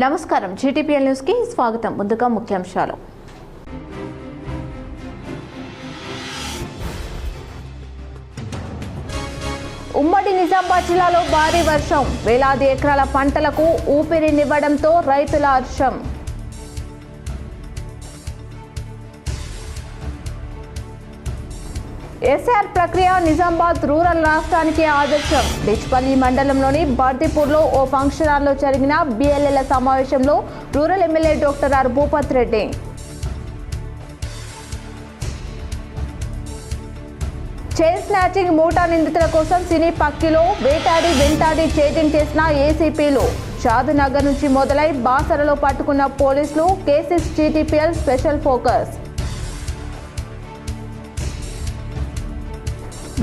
నమస్కారం GTPL news కి స్వాగతం. ముందుగా ముఖ్యాంశాలు. ఉమ్మడి నిజామాబాద్ జిల్లాలో భారీ వర్షం, వేలాది ఎకరాల పంటలకు ఊపిరినివ్వడంతో రైతుల హర్షం. ఎస్ఆర్ ప్రక్రియ నిజామాబాద్ రూరల్ రాష్ట్రానికి ఆదర్శం. డిచ్పల్లి మండలంలోని బర్దిపూర్లో ఓ ఫంక్షన్ హాల్లో జరిగిన బిఎల్ఎల సమావేశంలో rural MLA doctor R Bhupath Reddy. Chain snatching ముఠా నిందితుల కోసం సినీ పక్కిలో వెంటాడి చేజింగ్ చేసిన ఏసీపీలు. షాదునగర్ నుంచి మొదలై బాసరలో పట్టుకున్న పోలీసులు. Cases GTPL special focus.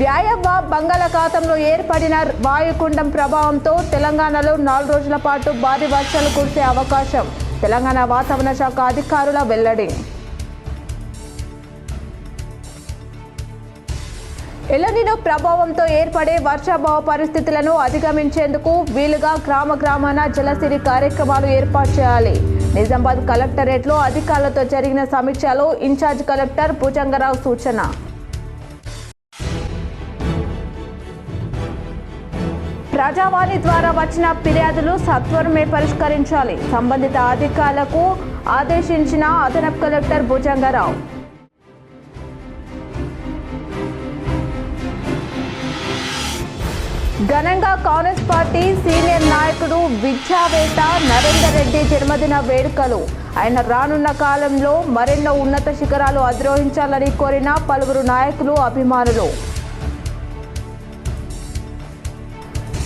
వ్యాయవ్వ బంగాళాఖాతంలో ఏర్పడిన వాయుగుండం ప్రభావంతో తెలంగాణలో 4 రోజుల పాటు భారీ వర్షాలు కురిసే అవకాశం. తెలంగాణ వాతావరణ శాఖ అధికారుల వెల్లడి. ఎల్నినో ప్రభావంతో ఏర్పడే వర్షాభావ పరిస్థితులను అధిగమించేందుకు వీలుగా గ్రామాన జలసిరి కార్యక్రమాలు ఏర్పాటు చేయాలి. నిజామాబాద్ కలెక్టరేట్లో అధికారులతో జరిగిన సమీక్షలో ఇన్ఛార్జ్ కలెక్టర్ భుజంగరావు సూచన. ప్రజావాణి ద్వారా వచ్చిన ఫిర్యాదులు సత్వరమే పరిష్కరించాలి. సంబంధిత అధికారులకు ఆదేశించిన అదనపు కలెక్టర్ భుజంగరావు. ఘనంగా కాంగ్రెస్ పార్టీ సీనియర్ నాయకుడు విద్యావేత్త నరేందర్ రెడ్డి జన్మదిన వేడుకలు. ఆయన రానున్న కాలంలో మరెన్నో ఉన్నత శిఖరాలు అధిరోహించాలని కోరిన పలువురు నాయకులు, అభిమానులు.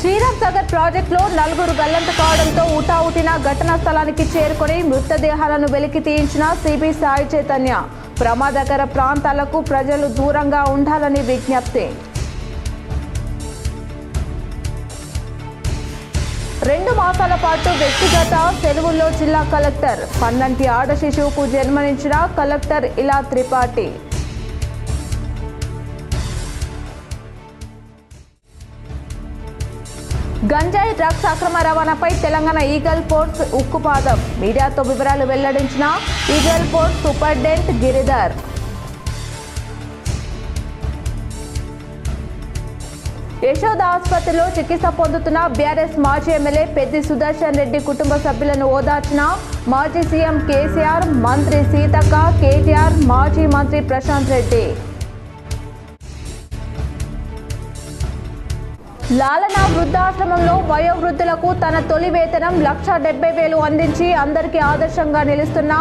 శ్రీరామ్ సాగర్ ప్రాజెక్టులో 4 గల్లంతు కావడంతో ఊటావుటిన ఘటనా స్థలానికి చేరుకొని మృతదేహాలను వెలికి తీయించిన సిబి సాయి చైతన్య. ప్రమాదకర ప్రాంతాలకు ప్రజలు దూరంగా ఉండాలని విజ్ఞప్తి. 2 మాసాల పాటు వ్యక్తిగత సెలవుల్లో జిల్లా కలెక్టర్. పన్నంటి ఆడ శిశువుకు జన్మనిచ్చిన కలెక్టర్ ఇలా త్రిపాఠి. గంజాయి డ్రగ్స్ అక్రమ రవాణాపై తెలంగాణ ఈగల్ ఫోర్స్ ఉక్కుపాదం. మీడియాతో వివరాలు వెల్లడించిన eagle force superintendent Giridhar. Yashoda ఆసుపత్రిలో చికిత్స పొందుతున్న బీఆర్ఎస్ మాజీ ఎమ్మెల్యే పెద్ది సుదర్శన్ రెడ్డి కుటుంబ సభ్యులను ఓదార్చిన మాజీ సీఎం కేసీఆర్, మంత్రి సీతక్క, కేటీఆర్, మాజీ మంత్రి ప్రశాంత్ రెడ్డి. లాలన వృద్ధాశ్రమంలో వయోవృద్ధులకు తన తొలి వేతనం 1,70,000 అందించి అందరికీ ఆదర్శంగా నిలుస్తున్న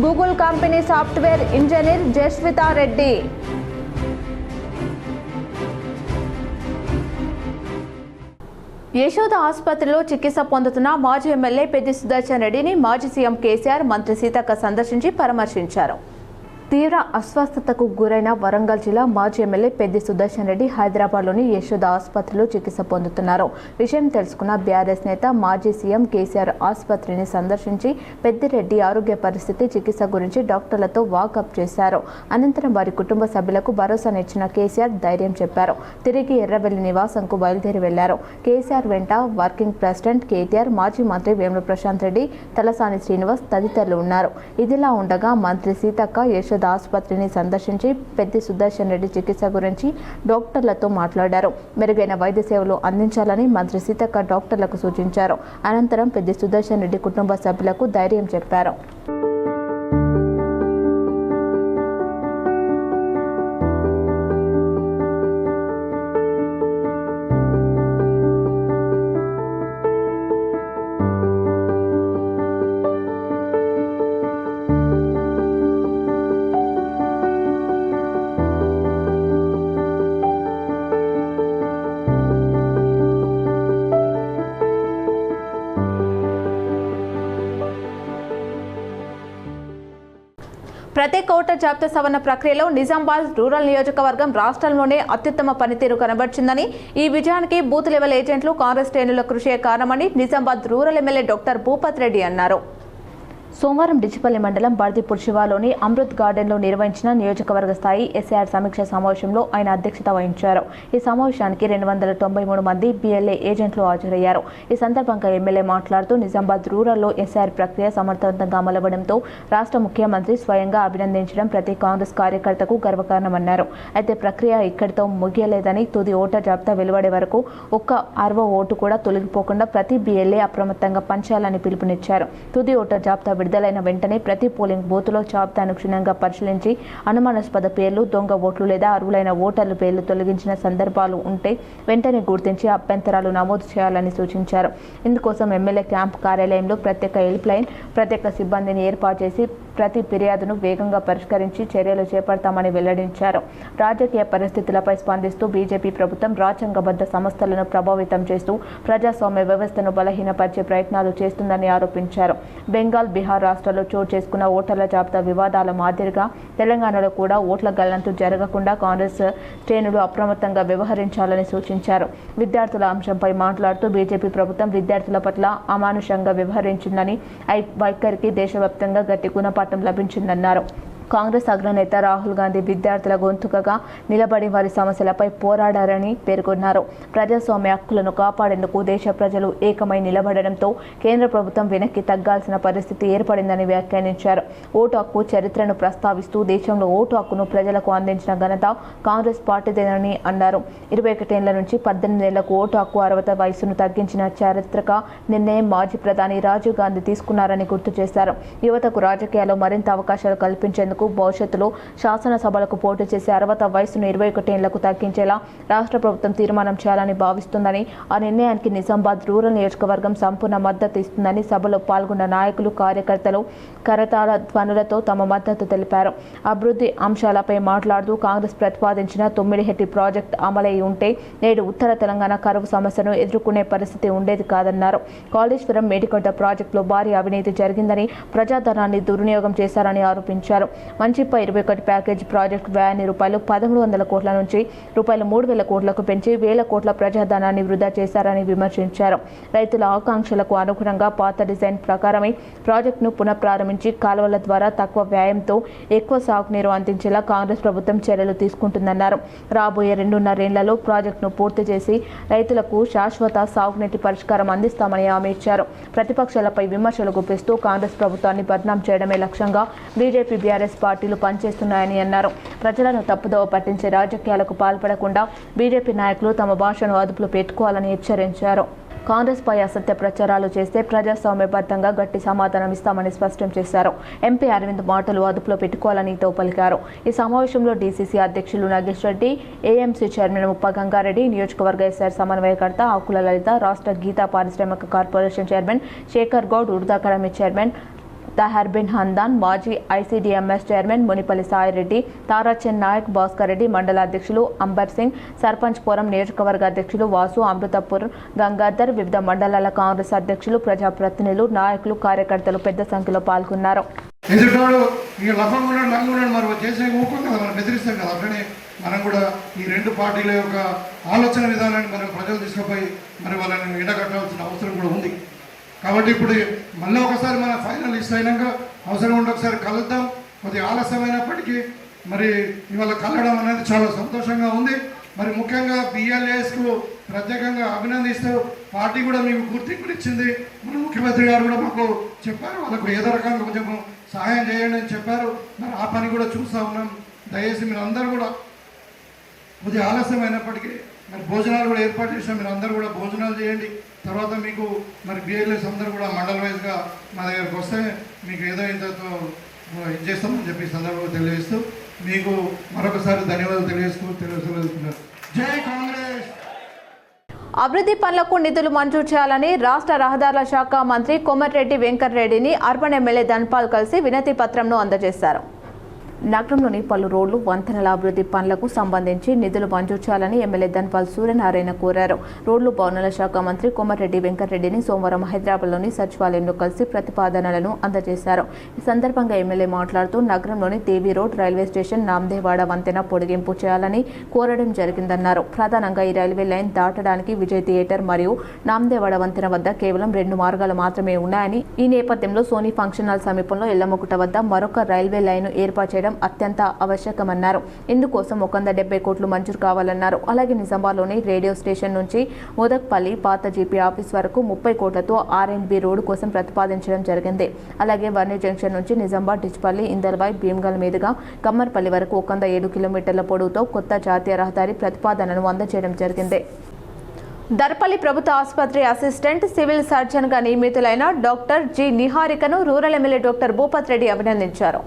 Google company software engineer Jaswitha Reddy. Yashoda ఆసుపత్రిలో చికిత్స పొందుతున్న మాజీ ఎమ్మెల్యే పెద్ది సుదర్శన్ రెడ్డిని మాజీ సీఎం కేసీఆర్, మంత్రి సీతక్క సందర్శించి పరామర్శించారు. తీవ్ర అస్వస్థతకు గురైన వరంగల్ జిల్లా మాజీ ఎమ్మెల్యే పెద్ది సుదర్శన్ రెడ్డి హైదరాబాద్లోని యశోద ఆసుపత్రిలో చికిత్స పొందుతున్నారు. విషయం తెలుసుకున్న బీఆర్ఎస్ నేత మాజీ సీఎం కేసీఆర్ ఆసుపత్రిని సందర్శించి పెద్దిరెడ్డి ఆరోగ్య పరిస్థితి, చికిత్స గురించి డాక్టర్లతో వాకప్ చేశారు. అనంతరం వారి కుటుంబ సభ్యులకు భరోసానిచ్చిన కేసీఆర్ ధైర్యం చెప్పారు. తిరిగి ఎర్రవెల్లి నివాసంకు బయలుదేరి వెళ్లారు. కేసీఆర్ వెంట వర్కింగ్ ప్రెసిడెంట్ కేటీఆర్, మాజీ మంత్రి వేముల ప్రశాంత్ రెడ్డి, తలసాని శ్రీనివాస్ తదితరులు ఉన్నారు. ఇదిలా ఉండగా మంత్రి సీతక్క యశోద ఆసుపత్రిని సందర్శించి పెద్ది సుదర్శన్ రెడ్డి చికిత్స గురించి డాక్టర్లతో మాట్లాడారు. మెరుగైన వైద్య సేవలు అందించాలని మంత్రి సీతక్క డాక్టర్లకు సూచించారు. అనంతరం పెద్ది సుదర్శన్ రెడ్డి కుటుంబ సభ్యులకు ధైర్యం చెప్పారు. ప్రత్యేక ఓటర్ జాబితా సవరణ ప్రక్రియలో నిజామాబాద్ రూరల్ నియోజకవర్గం రాష్ట్రంలోనే అత్యుత్తమ పనితీరు కనబర్చిందని, ఈ విజయానికి బూత్ లెవెల్ ఏజెంట్లు, కాంగ్రెస్ శ్రేణుల కృషియే కారణమని Nizamabad rural MLA doctor Bhupath Reddy అన్నారు. సోమవారం డిచిపల్లి మండలం బర్దిపూర్ శివాలోని అమృత్ గార్డెన్లో నిర్వహించిన నియోజకవర్గ స్థాయి ఎస్ఐఆర్ సమీక్ష సమావేశంలో ఆయన అధ్యక్షత వహించారు. ఈ సమావేశానికి 293 మంది బిఎల్ఏ ఏజెంట్లు హాజరయ్యారు. ఈ సందర్భంగా ఎమ్మెల్యే మాట్లాడుతూ నిజామాబాద్ రూరల్లో ఎస్ఐఆర్ ప్రక్రియ సమర్థవంతంగా అమలవడంతో రాష్ట్ర ముఖ్యమంత్రి స్వయంగా అభినందించడం ప్రతి కాంగ్రెస్ కార్యకర్తకు గర్వకారణమన్నారు. అయితే ప్రక్రియ ఇక్కడితో ముగియలేదని తుది ఓటర్ జాబితా వెలువడే వరకు ఒక్క 60 ఓటు కూడా తొలగిపోకుండా ప్రతి బిఎల్ఏ అప్రమత్తంగా పనిచేయాలని పిలుపునిచ్చారు. తుది ఓటర్ జాబితా విడుదలైన వెంటనే ప్రతి పోలింగ్ బూత్లో జాబితాను క్షుణ్ణంగా పరిశీలించి అనుమానాస్పద పేర్లు, దొంగ ఓట్లు లేదా అర్హులైన ఓటర్ల పేర్లు తొలగించిన సందర్భాలు ఉంటే వెంటనే గుర్తించి అభ్యంతరాలు నమోదు చేయాలని సూచించారు. ఇందుకోసం ఎమ్మెల్యే క్యాంపు కార్యాలయంలో ప్రత్యేక హెల్ప్ లైన్, ప్రత్యేక సిబ్బందిని ఏర్పాటు చేసి ప్రతి ఫిర్యాదును వేగంగా పరిష్కరించి చర్యలు చేపడతామని వెల్లడించారు. రాజకీయ పరిస్థితులపై స్పందిస్తూ బీజేపీ ప్రభుత్వం రాజ్యాంగబద్ధ సంస్థలను ప్రభావితం చేస్తూ ప్రజాస్వామ్య వ్యవస్థను బలహీనపరిచే ప్రయత్నాలు చేస్తుందని ఆరోపించారు. బెంగాల్, బీహార్ రాష్ట్రాల్లో చోటు చేసుకున్న ఓటర్ల జాబితా వివాదాల మాదిరిగా తెలంగాణలో కూడా ఓట్ల గల్లంతు జరగకుండా కాంగ్రెస్ శ్రేణులు అప్రమత్తంగా వ్యవహరించాలని సూచించారు. విద్యార్థుల అంశంపై మాట్లాడుతూ బీజేపీ ప్రభుత్వం విద్యార్థుల పట్ల అమానుషంగా వ్యవహరించిందని, వైఖరికి దేశవ్యాప్తంగా గట్టి గుణపాఠం లభించిందన్నారు. కాంగ్రెస్ అగ్రనేత రాహుల్ గాంధీ విద్యార్థుల గొంతుకగా నిలబడి వారి సమస్యలపై పోరాడారని పేర్కొన్నారు. ప్రజాస్వామ్య హక్కులను కాపాడేందుకు దేశ ప్రజలు ఏకమై నిలబడడంతో కేంద్ర ప్రభుత్వం వెనక్కి తగ్గాల్సిన పరిస్థితి ఏర్పడిందని వ్యాఖ్యానించారు. ఓటు హక్కు చరిత్రను ప్రస్తావిస్తూ దేశంలో ఓటు హక్కును ప్రజలకు అందించిన ఘనత కాంగ్రెస్ పార్టీదేనని అన్నారు. 21 ఏళ్ల నుంచి 18 ఏళ్లకు ఓటు హక్కు అర్హత వయసును తగ్గించిన చారిత్రక నిర్ణయం మాజీ ప్రధాని రాజీవ్ గాంధీ తీసుకున్నారని గుర్తు చేశారు. యువతకు రాజకీయాల్లో మరింత అవకాశాలు కల్పించేందుకు భవిష్యత్తులో శాసనసభలకు పోటీ చేసే అర్హత వయసును 21 ఏళ్లకు తగ్గించేలా రాష్ట్ర ప్రభుత్వం తీర్మానం చేయాలని భావిస్తుందని, ఆ నిర్ణయానికి నిజామాబాద్ రూరల్ నియోజకవర్గం సంపూర్ణ మద్దతు ఇస్తుందని సభలో పాల్గొన్న నాయకులు, కార్యకర్తలు కరతాళ ధ్వనులతో తమ మద్దతు తెలిపారు. అభివృద్ధి అంశాలపై మాట్లాడుతూ కాంగ్రెస్ ప్రతిపాదించిన తొమ్మిడిహెట్టి ప్రాజెక్టు అమలై ఉంటే నేడు ఉత్తర తెలంగాణ కరువు సమస్యను ఎదుర్కొనే పరిస్థితి ఉండేది కాదన్నారు. కాళేశ్వరం, మేడికొండ ప్రాజెక్టులో భారీ అవినీతి జరిగిందని, ప్రజాధనాన్ని దుర్వినియోగం చేశారని ఆరోపించారు. మంచిపై 21 ప్యాకేజీ ప్రాజెక్టు వ్యయాన్ని ₹1,300 కోట్ల నుంచి ₹3,000 కోట్లకు పెంచి 1,000 కోట్ల ప్రజాధనాన్ని వృధా చేశారని విమర్శించారు. రైతుల ఆకాంక్షలకు అనుగుణంగా పాత డిజైన్ ప్రకారమే ప్రాజెక్టును పునఃప్రారంభించి కాలువల ద్వారా తక్కువ వ్యయంతో ఎక్కువ సాగునీరు అందించేలా కాంగ్రెస్ ప్రభుత్వం చర్యలు తీసుకుంటుందన్నారు. రాబోయే 2.5 ఏళ్లలో ప్రాజెక్టును పూర్తి చేసి రైతులకు శాశ్వత సాగునీటి పరిష్కారం అందిస్తామని హామీ ఇచ్చారు. ప్రతిపక్షాలపై విమర్శలు గుప్పిస్తూ కాంగ్రెస్ ప్రభుత్వాన్ని బద్నాం చేయడమే లక్ష్యంగా బీజేపీ, బీఆర్ఎస్ పార్టీలు పనిచేస్తున్నాయని అన్నారు. ప్రజలను తప్పుదోవ పట్టించే రాజకీయాలకు పాల్పడకుండా బీజేపీ నాయకులు తమ భాషను అదుపులో పెట్టుకోవాలని హెచ్చరించారు. కాంగ్రెస్ పై అసత్య ప్రచారాలు చేస్తే ప్రజాస్వామ్యబద్ధంగా గట్టి సమాధానం ఇస్తామని స్పష్టం చేశారు. ఎంపీ అరవింద్ మాటలు అదుపులో పెట్టుకోవాలని తో పలికారు. ఈ సమావేశంలో డీసీసీ అధ్యక్షులు నాగేష్ రెడ్డి, ఏఎంసీ చైర్మన్ ముప్ప గంగారెడ్డి, నియోజకవర్గ ఎస్ఆర్ సమన్వయకర్త ఆకుల లలిత, రాష్ట్ర గీతా పారిశ్రామిక corporation chairman Shekhar Goud, Urdu academy chairman Tahir bin Hamdan, మాజీ ఐసీడీఎంఎస్ చైర్మన్ మునిపల్లి సాయిరెడ్డి, తారాచంద్ నాయక్, భాస్కర్ రెడ్డి, మండల అధ్యక్షులు అంబర్ సింగ్, సర్పంచ్ పురం నియోజకవర్గ అధ్యక్షులు వాసు, అమృతపూర్ గంగాధర్, వివిధ మండలాల కాంగ్రెస్ అధ్యక్షులు, ప్రజాప్రతినిధులు, నాయకులు, కార్యకర్తలు పెద్ద సంఖ్యలో పాల్గొన్నారు. మనం కూడా ఈ రెండు పార్టీల యొక్క ఆలోచన విధానాన్ని మనం ప్రజలు తీసుకుపోయి మరి వాళ్ళని ఎండగట్టాల్సిన అవసరం కూడా ఉంది. కాబట్టి ఇప్పుడు మళ్ళీ ఒకసారి మన ఫైనల్ లిస్ట్ అయినాక అవసరం ఉంటే ఒకసారి కలుద్దాం. కొద్దిగా ఆలస్యమైనప్పటికీ మరి ఇవాళ కలవడం అనేది చాలా సంతోషంగా ఉంది. మరి ముఖ్యంగా బిఎల్ఏస్కు ప్రత్యేకంగా అభినందిస్తూ పార్టీ కూడా మీకు గుర్తింపుని ఇచ్చింది. మన ముఖ్యమంత్రి గారు కూడా మాకు చెప్పారు, వాళ్ళకు ఏదో రకంగా కొంచెం సహాయం చేయండి అని చెప్పారు. మరి ఆ పని కూడా చూస్తూ ఉన్నాం. దయచేసి మీరు అందరూ కూడా కొద్దిగా ఆలస్యమైనప్పటికీ మరి భోజనాలు కూడా ఏర్పాటు చేసాం. మీరు అందరూ కూడా భోజనాలు చేయండి. తర్వాత మీకు మరి బిఎల్ఏస్ అందరూ కూడా మండల వైజ్గా మా దగ్గరకు వస్తే మీకు ఏదో ఇంతతో ఇది చేస్తామని చెప్పి సందర్భంగా తెలియజేస్తూ మీకు మరొకసారి ధన్యవాదాలు తెలియజేస్తున్నారు. జై కాంగ్రెస్. అభివృద్ధి పనులకు నిధులు మంజూరు చేయాలని రాష్ట్ర రహదారుల శాఖ మంత్రి కోమటిరెడ్డి వెంకటరెడ్డిని అర్బన్ ఎమ్మెల్యే ధన్పాల్ కలిసి వినతి పత్రంను అందజేశారు. నగరంలోని పలు రోడ్లు వంతెనల అభివృద్ధి పనులకు సంబంధించి నిధులు మంజూరు చేయాలని ఎమ్మెల్యే ధన్పాల్ సూర్యనారాయణ కోరారు. రోడ్లు భవనాల శాఖ మంత్రి కోమటిరెడ్డి వెంకటరెడ్డిని సోమవారం హైదరాబాద్లోని సచివాలయంలో కలిసి ప్రతిపాదనలను అందజేశారు. ఈ సందర్భంగా ఎమ్మెల్యే మాట్లాడుతూ నగరంలోని దేవీ రోడ్, రైల్వే స్టేషన్, నాందేవాడ వంతెన పొడిగింపు చేయాలని కోరడం జరిగిందన్నారు. ప్రధానంగా ఈ రైల్వే లైన్ దాటడానికి విజయ్ థియేటర్ మరియు నాందేవాడ వంతెన వద్ద కేవలం 2 మార్గాలు మాత్రమే ఉన్నాయని, ఈ నేపథ్యంలో సోనీ ఫంక్షన్ హాల్ సమీపంలో ఎల్లమ్మగుట్ట వద్ద మరొక రైల్వే లైన్ ఏర్పాటు చేయడం అత్యంత ఆవశ్యకమన్నారు. ఇందుకోసం 170 కోట్లు మంజూరు కావాలన్నారు. అలాగే నిజామాబాద్లోని రేడియో స్టేషన్ నుంచి మోదక్పల్లి పాత జీపీ ఆఫీస్ వరకు 30 కోట్లతో R&B రోడ్డు కోసం ప్రతిపాదించడం జరిగింది. అలాగే వర్ణి జంక్షన్ నుంచి నిజామాబాద్, డిచ్పల్లి, ఇందల్వాయ్, భీమ్గల్ మీదుగా కమ్మర్పల్లి వరకు 107 కిలోమీటర్ల పొడవుతో కొత్త జాతీయ రహదారి ప్రతిపాదనను అందజేయడం జరిగింది. దర్పల్లి ప్రభుత్వ ఆసుపత్రి అసిస్టెంట్ సివిల్ సర్జన్గా నియమితులైన డాక్టర్ జి నిహారికను rural MLA doctor Bhupath Reddy అభినందించారు.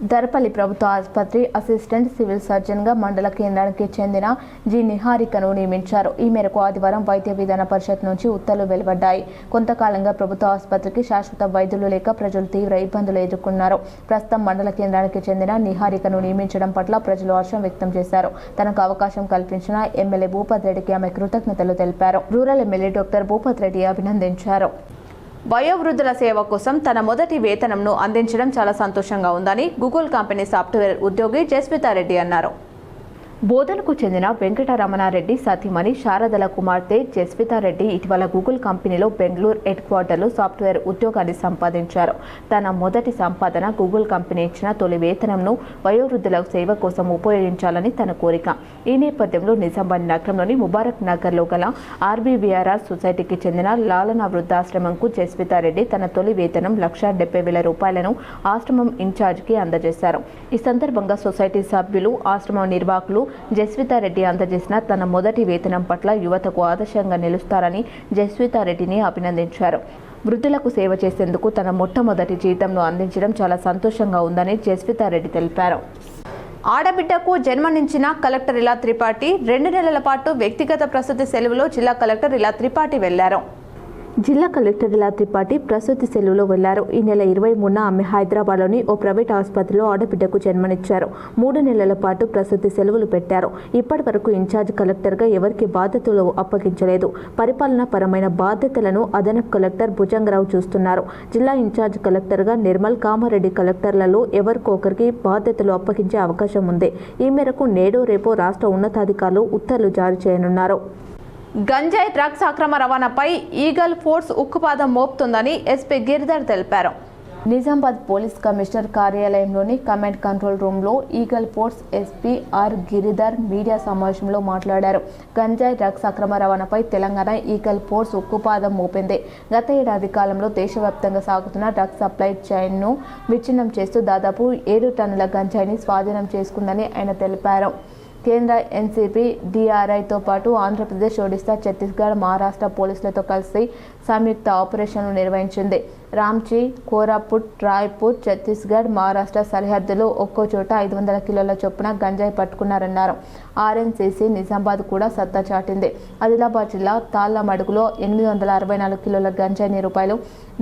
దర్పల్లి ప్రభుత్వ ఆసుపత్రి అసిస్టెంట్ సివిల్ సర్జన్గా మండల కేంద్రానికి చెందిన జి నిహారికను నియమించారు. ఈ మేరకు ఆదివారం వైద్య విధాన పరిషత్ నుంచి ఉత్తర్వులు వెలువడ్డాయి. కొంతకాలంగా ప్రభుత్వ ఆసుపత్రికి శాశ్వత వైద్యులు లేక ప్రజలు తీవ్ర ఇబ్బందులు ఎదుర్కొన్నారు. ప్రస్తుతం మండల కేంద్రానికి చెందిన నిహారికను నియమించడం పట్ల ప్రజలు హర్షం వ్యక్తం చేశారు. తనకు అవకాశం కల్పించిన ఎమ్మెల్యే భూపత్ రెడ్డికి ఆమె కృతజ్ఞతలు తెలిపారు. Rural MLA doctor Bhupath Reddy అభినందించారు. వయోవృద్ధుల సేవ కోసం తన మొదటి వేతనంను అందించడం చాలా సంతోషంగా ఉందని గూగుల్ కంపెనీ సాఫ్ట్వేర్ ఉద్యోగి జస్వితారెడ్డి అన్నారు. బోధనకు చెందిన వెంకటరమణారెడ్డి సతీమణి శారదల కుమార్తె జస్వితారెడ్డి ఇటీవల గూగుల్ కంపెనీలో బెంగళూరు హెడ్ క్వార్టర్లో సాఫ్ట్వేర్ ఉద్యోగాన్ని సంపాదించారు. తన మొదటి సంపాదన గూగుల్ కంపెనీ ఇచ్చిన తొలి వేతనంను వయోవృద్ధుల సేవ కోసం ఉపయోగించాలని తన కోరిక. ఈ నేపథ్యంలో నిజామాబాద్ నగరంలోని ముబారక్ నగర్లో గల RBVRR సొసైటీకి చెందిన లాలన వృద్ధాశ్రమంకు జస్వితారెడ్డి తన తొలి వేతనం 1,70,000 రూపాయలను ఆశ్రమం ఇన్ఛార్జికి అందజేశారు. ఈ సందర్భంగా సొసైటీ సభ్యులు, ఆశ్రమం నిర్వాహకులు జస్వితారెడ్డి అందజేసిన తన మొదటి వేతనం పట్ల యువతకు ఆదర్శంగా నిలుస్తారని జస్వితారెడ్డిని అభినందించారు. వృద్ధులకు సేవ చేసేందుకు తన మొట్టమొదటి జీతంను అందించడం చాలా సంతోషంగా ఉందని జస్వితారెడ్డి తెలిపారు. ఆడబిడ్డకు జన్మనించిన కలెక్టర్ ఇలా త్రిపాఠి 2 నెలల పాటు వ్యక్తిగత ప్రసూతి సెలవులో జిల్లా కలెక్టర్ ఇలా త్రిపాఠి వెళ్లారు. జిల్లా కలెక్టర్ ఇలా త్రిపాఠి ప్రసూతి సెలవులో వెళ్లారు. ఈ నెల 23న ఆమె హైదరాబాద్లోని ఓ ప్రైవేట్ ఆసుపత్రిలో ఆడబిడ్డకు జన్మనిచ్చారు. 3 నెలల పాటు ప్రసూతి సెలవులు పెట్టారు. ఇప్పటి వరకు ఇన్ఛార్జ్ కలెక్టర్గా ఎవరికి బాధ్యతలు అప్పగించలేదు. పరిపాలనా పరమైన బాధ్యతలను అదనపు కలెక్టర్ భుజంగరావు చూస్తున్నారు. జిల్లా ఇన్ఛార్జ్ కలెక్టర్గా నిర్మల్, కామారెడ్డి కలెక్టర్లలో ఎవరికొకరికి బాధ్యతలు అప్పగించే అవకాశం ఉంది. ఈ మేరకు నేడు రేపు రాష్ట్ర ఉన్నతాధికారులు ఉత్తర్వులు జారీ చేయనున్నారు. గంజాయి డ్రగ్స్ అక్రమ రవాణాపై ఈగల్ ఫోర్స్ ఉక్కుపాదం మోపుతుందని ఎస్పీ గిరిధర్ తెలిపారు. నిజామాబాద్ పోలీస్ కమిషనర్ కార్యాలయంలోని కమాండ్ కంట్రోల్ రూమ్లో eagle force SP R Giridhar media సమావేశంలో మాట్లాడారు. గంజాయి డ్రగ్స్ అక్రమ రవాణాపై తెలంగాణ ఈగల్ ఫోర్స్ ఉక్కుపాదం మోపింది. గత ఏడాది కాలంలో దేశవ్యాప్తంగా సాగుతున్న డ్రగ్స్ సప్లై చైన్ను విచ్ఛిన్నం చేస్తూ దాదాపు 7 టన్నుల గంజాయిని స్వాధీనం చేసుకుందని ఆయన తెలిపారు. కేంద్ర ఎన్సీపీ, DRIతో పాటు ఆంధ్రప్రదేశ్, ఒడిశా, ఛత్తీస్గఢ్, మహారాష్ట్ర పోలీసులతో కలిసి సంయుక్త ఆపరేషన్లు నిర్వహించింది. రాంచీ, కోరాపుట్, రాయ్పూర్, ఛత్తీస్గఢ్, మహారాష్ట్ర సరిహద్దులో ఒక్కో చోట 500 కిలోల చొప్పున గంజాయి పట్టుకున్నారన్నారు. RNCC నిజామాబాద్ కూడా సత్తా చాటింది. ఆదిలాబాద్ జిల్లా తాళ్లమడుగులో 864 కిలోల గంజాయిని రూపాయలు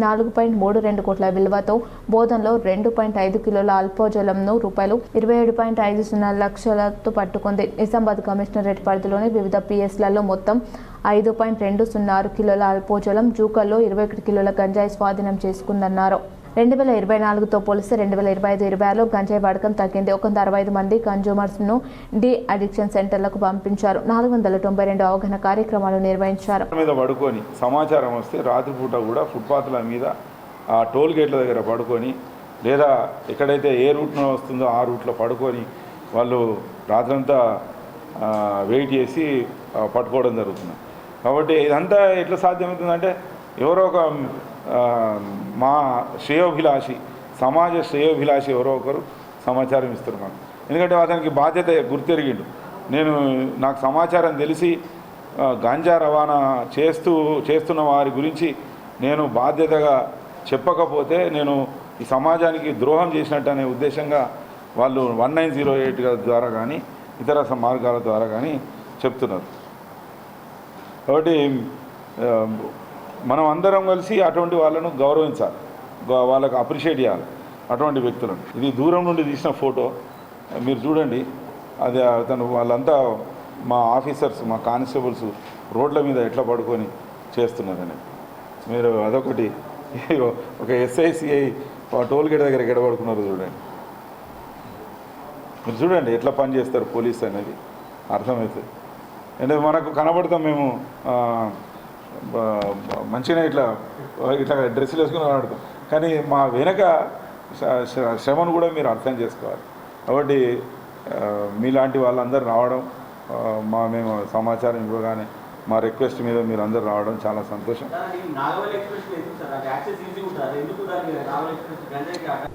4.32 కోట్ల విలువతో, బోధన్లో 2.5 కిలోల అల్పోజలంను రూపాయలు 27.50 లక్షలతో పట్టుకుంది. నిజామాబాద్ కమిషనరేట్ పరిధిలోని వివిధ PSలలో మొత్తం 5.206 కిలోల అల్పోజలం, జూకల్లో 21 కిలోల గంజాయి స్వాధీనం చేసుకుందన్నారు. 2024తో పోలిస్తే 2025-26లో గంజాయి వాడకం తగ్గింది. 165 మంది కన్జ్యూమర్స్ను అడిక్షన్ సెంటర్లకు పంపించారు. 492 అవగాహన కార్యక్రమాలు నిర్వహించారు. మీద పడుకొని సమాచారం వస్తే రాత్రిపూట కూడా ఫుట్పాత్ల మీద ఆ టోల్ గేట్ల దగ్గర పడుకొని, లేదా ఎక్కడైతే ఏ రూట్లో వస్తుందో ఆ రూట్లో పడుకొని వాళ్ళు రాత్రంతా వెయిట్ చేసి పట్టుకోవడం జరుగుతుంది. కాబట్టి ఇదంతా ఎట్లా సాధ్యమవుతుందంటే ఎవరో ఒక మా శ్రేయోభిలాషి, సమాజ శ్రేయోభిలాషి ఎవరో ఒకరు సమాచారం ఇస్తారు మనకు. ఎందుకంటే అతనికి బాధ్యత గుర్తెరిగిండు. నాకు సమాచారం తెలిసి గాంజా రవాణా చేస్తున్న వారి గురించి నేను బాధ్యతగా చెప్పకపోతే నేను ఈ సమాజానికి ద్రోహం చేసినట్టు అనే ఉద్దేశంగా వాళ్ళు 1908 ద్వారా కానీ ఇతర మార్గాల ద్వారా కానీ చెప్తున్నారు. కాబట్టి మనం అందరం కలిసి అటువంటి వాళ్ళను గౌరవించాలి, వాళ్ళకు అప్రిషియేట్ చేయాలి అటువంటి వ్యక్తులను. ఇది దూరం నుండి తీసిన ఫోటో. మీరు చూడండి, అది అతను వాళ్ళంతా మా ఆఫీసర్స్, మా కానిస్టేబుల్స్ రోడ్ల మీద ఎట్లా పడుకొని చేస్తున్నారని. మీరు అదొకటి, ఒక SICI టోల్ గేట్ దగ్గర ఎక్కడ పడుకున్నారు చూడండి. మీరు చూడండి ఎట్లా పని చేస్తారు పోలీస్ అనేది అర్థమవుతుంది. అంటే మనకు కనబడతాం మేము మంచిగా ఇట్లా డ్రెస్సులు వేసుకుని కనబడతాం, కానీ మా వెనక శ్రమను కూడా మీరు అర్థం చేసుకోవాలి. కాబట్టి మీలాంటి వాళ్ళందరూ రావడం, మేము సమాచారం ఇవ్వగానే మా రిక్వెస్ట్ మీద మీరు అందరూ రావడం చాలా సంతోషం.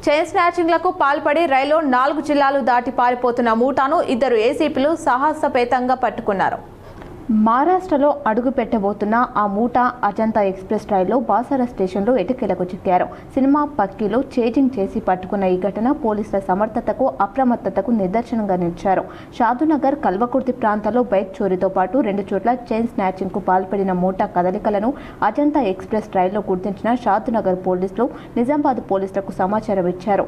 చైన్ స్నాచింగ్లకు పాల్పడి రైలు 4 జిల్లాలు దాటి పారిపోతున్న మూటాను 2 ఏసీపీలు సాహసపేతంగా పట్టుకున్నారు. మహారాష్ట్రలో అడుగు పెట్టబోతున్న ఆ మూటా అజంతా ఎక్స్ప్రెస్ రైల్లో బాసర స్టేషన్లో ఎటకేలకు చిక్కారు. సినిమా పక్కీలో చేజింగ్ చేసి పట్టుకున్న ఈ ఘటన పోలీసుల సమర్థతకు, అప్రమత్తతకు నిదర్శనంగా నిలిచారు. షాదునగర్, కల్వకుర్తి ప్రాంతాల్లో బైక్ చోరీతో పాటు 2 చోట్ల చైన్ స్నాచింగ్కు పాల్పడిన మూటా కదలికలను అజంతా ఎక్స్ప్రెస్ రైల్లో గుర్తించిన షాదునగర్ పోలీసులు నిజామాబాద్ పోలీసులకు సమాచారం ఇచ్చారు.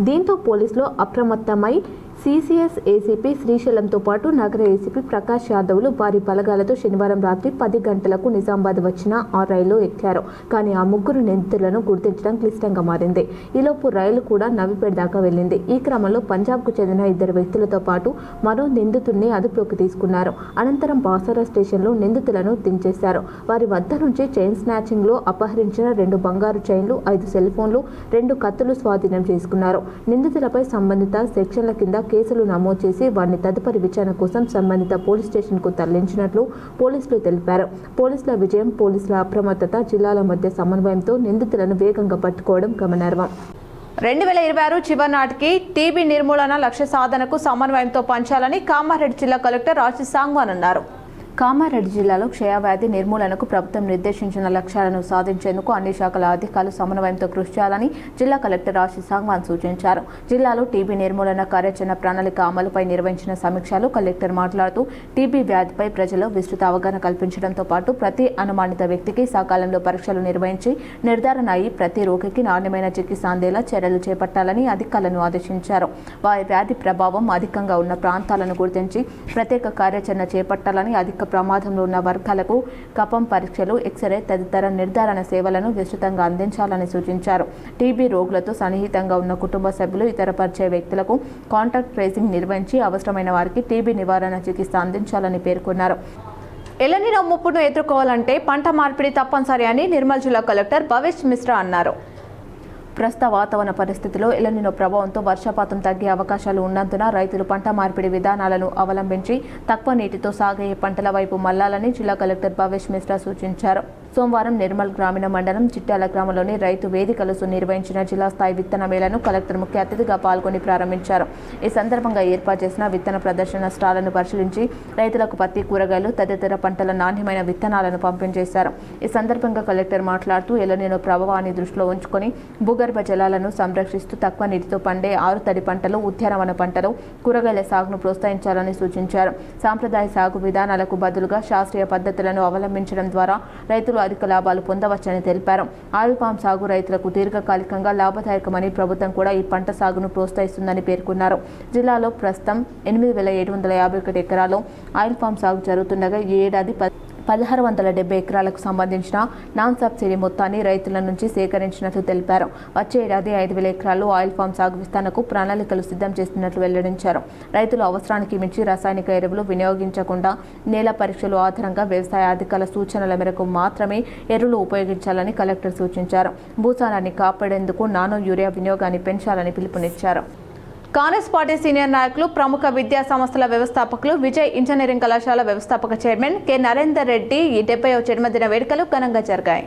దీంతో పోలీసులు అప్రమత్తమై CCS ఏసీపీ శ్రీశైలంతో పాటు నగర ఏసీపీ ప్రకాష్ యాదవ్లు భారీ బలగాలతో శనివారం రాత్రి 10 గంటలకు నిజామాబాద్ వచ్చిన ఆ రైల్లో ఎక్కారు. కానీ ఆ 3 నిందితులను గుర్తించడం క్లిష్టంగా మారింది. ఈలోపు రైలు కూడా నవిపేట దాకా వెళ్లింది. ఈ క్రమంలో పంజాబ్కు చెందిన 2 వ్యక్తులతో పాటు మరో నిందితుడిని అదుపులోకి తీసుకున్నారు. అనంతరం బాసరా స్టేషన్లో నిందితులను దించేశారు. వారి వద్ద నుంచి చైన్ స్నాచింగ్లో అపహరించిన 2 బంగారు చైన్లు, 5 సెల్ ఫోన్లు, 2 కత్తులు స్వాధీనం చేసుకున్నారు. నిందితులపై సంబంధిత సెక్షన్ల కింద కేసులు నమోదు చేసి వారిని తదుపరి విచారణ కోసం సంబంధిత పోలీస్ స్టేషన్కు తరలించినట్లు పోలీసులు తెలిపారు. పోలీసుల విజయం, పోలీసుల అప్రమత్తత, జిల్లాల మధ్య సమన్వయంతో నిందితులను వేగంగా పట్టుకోవడం గమనార్హం. 2026 చివరి నాటికి టీబీ నిర్మూలన లక్ష్య సాధనకు సమన్వయంతో పంచాలని కామారెడ్డి జిల్లా కలెక్టర్ ఆశీష్ సాంగ్వాన్ అన్నారు. కామారెడ్డి జిల్లాలో క్షయవ్యాధి నిర్మూలనకు ప్రభుత్వం నిర్దేశించిన లక్ష్యాలను సాధించేందుకు అన్ని శాఖల అధికారులు సమన్వయంతో కృషి చేయాలని జిల్లా కలెక్టర్ ఆశీష్ సాంగ్వాన్ సూచించారు. జిల్లాలో టీబీ నిర్మూలన కార్యాచరణ ప్రణాళిక అమలుపై నిర్వహించిన సమీక్షలో కలెక్టర్ మాట్లాడుతూ టీబీ వ్యాధిపై ప్రజల్లో విస్తృత అవగాహన కల్పించడంతో పాటు ప్రతి అనుమానిత వ్యక్తికి సకాలంలో పరీక్షలు నిర్వహించి నిర్ధారణ అయి ప్రతి రోగికి నాణ్యమైన చికిత్స అందేలా చర్యలు చేపట్టాలని అధికారులను ఆదేశించారు. వారి వ్యాధి ప్రభావం అధికంగా ఉన్న ప్రాంతాలను గుర్తించి ప్రత్యేక కార్యాచరణ చేపట్టాలని, అధిక ప్రమాదంలో ఉన్న వర్గాలకు కఫం పరీక్షలు, ఎక్స్రే తదితర నిర్ధారణ సేవలను విస్తృతంగా అందించాలని సూచించారు. టీబీ రోగులతో సన్నిహితంగా ఉన్న కుటుంబ సభ్యులు, ఇతర పరిచయ వ్యక్తులకు కాంటాక్ట్ ట్రేసింగ్ నిర్వహించి అవసరమైన వారికి టీబీ నివారణ చికిత్స అందించాలని పేర్కొన్నారు. ఎలనినో ముప్పును ఎదుర్కోవాలంటే పంట మార్పిడి తప్పనిసరి అని నిర్మల్ జిల్లా కలెక్టర్ భవేష్ మిశ్రా అన్నారు. ప్రస్తుత వాతావరణ పరిస్థితుల్లో ఎలనినో ప్రభావంతో వర్షపాతం తగ్గే అవకాశాలు ఉన్నందున రైతులు పంట మార్పిడి విధానాలను అవలంబించి తక్కువ నీటితో సాగే పంటల వైపు మళ్లాలని జిల్లా కలెక్టర్ భవేష్ మిశ్రా సూచించారు. సోమవారం నిర్మల్ గ్రామీణ మండలం చిట్యాల గ్రామంలోని రైతు వేదికలు నిర్వహించిన జిల్లా స్థాయి విత్తన మేళను కలెక్టర్ ముఖ్య అతిథిగా పాల్గొని ప్రారంభించారు. ఈ సందర్భంగా ఏర్పాటు చేసిన విత్తన ప్రదర్శన స్టాళ్లను పరిశీలించి రైతులకు పత్తి, కూరగాయలు తదితర పంటల నాణ్యమైన విత్తనాలను పంపిణీ చేశారు. ఈ సందర్భంగా కలెక్టర్ మాట్లాడుతూ ఎలనినో ప్రభావాన్ని దృష్టిలో ఉంచుకొని భూగర్భ జలాలను సంరక్షిస్తూ తక్కువ నీటితో పండే ఆరుతడి పంటలు, ఉద్యానవన పంటలు, కూరగాయల సాగును ప్రోత్సహించాలని సూచించారు. సాంప్రదాయ సాగు విధానాలకు బదులుగా శాస్త్రీయ పద్ధతులను అవలంబించడం ద్వారా రైతులు అధిక లాభాలు పొందవచ్చని తెలిపారు. ఆయిల్ పామ్ సాగు రైతులకు దీర్ఘకాలికంగా లాభదాయకమని ప్రభుత్వం కూడా ఈ పంట సాగును ప్రోత్సహిస్తుందని పేర్కొన్నారు. జిల్లాలో ప్రస్తుతం 8,751 ఎకరాల్లో ఆయిల్ పామ్ సాగు జరుగుతుండగా ఈ ఏడాది 1,670 ఎకరాలకు సంబంధించిన నాన్ సబ్సిడీ మొత్తాన్ని రైతుల నుంచి సేకరించినట్లు తెలిపారు. వచ్చే ఏడాది 5,000 ఎకరాల్లో ఆయిల్ ఫామ్ సాగు విస్తరణకు ప్రణాళికలు సిద్ధం చేస్తున్నట్లు వెల్లడించారు. రైతులు అవసరానికి మించి రసాయనిక ఎరువులు వినియోగించకుండా నేల పరీక్షలు ఆధారంగా వ్యవసాయ అధికారుల సూచనల మేరకు మాత్రమే ఎరువులు ఉపయోగించాలని కలెక్టర్ సూచించారు. భూసారాన్ని కాపాడేందుకు నానో యూరియా వినియోగాన్ని పెంచాలని పిలుపునిచ్చారు. కాంగ్రెస్ పార్టీ సీనియర్ నాయకులు, ప్రముఖ విద్యా సంస్థల వ్యవస్థాపకులు, విజయ్ ఇంజనీరింగ్ కళాశాల వ్యవస్థాపక చైర్మన్ కె నరేందర్ రెడ్డి ఈ 70వ జన్మదిన వేడుకలు ఘనంగా జరిగాయి.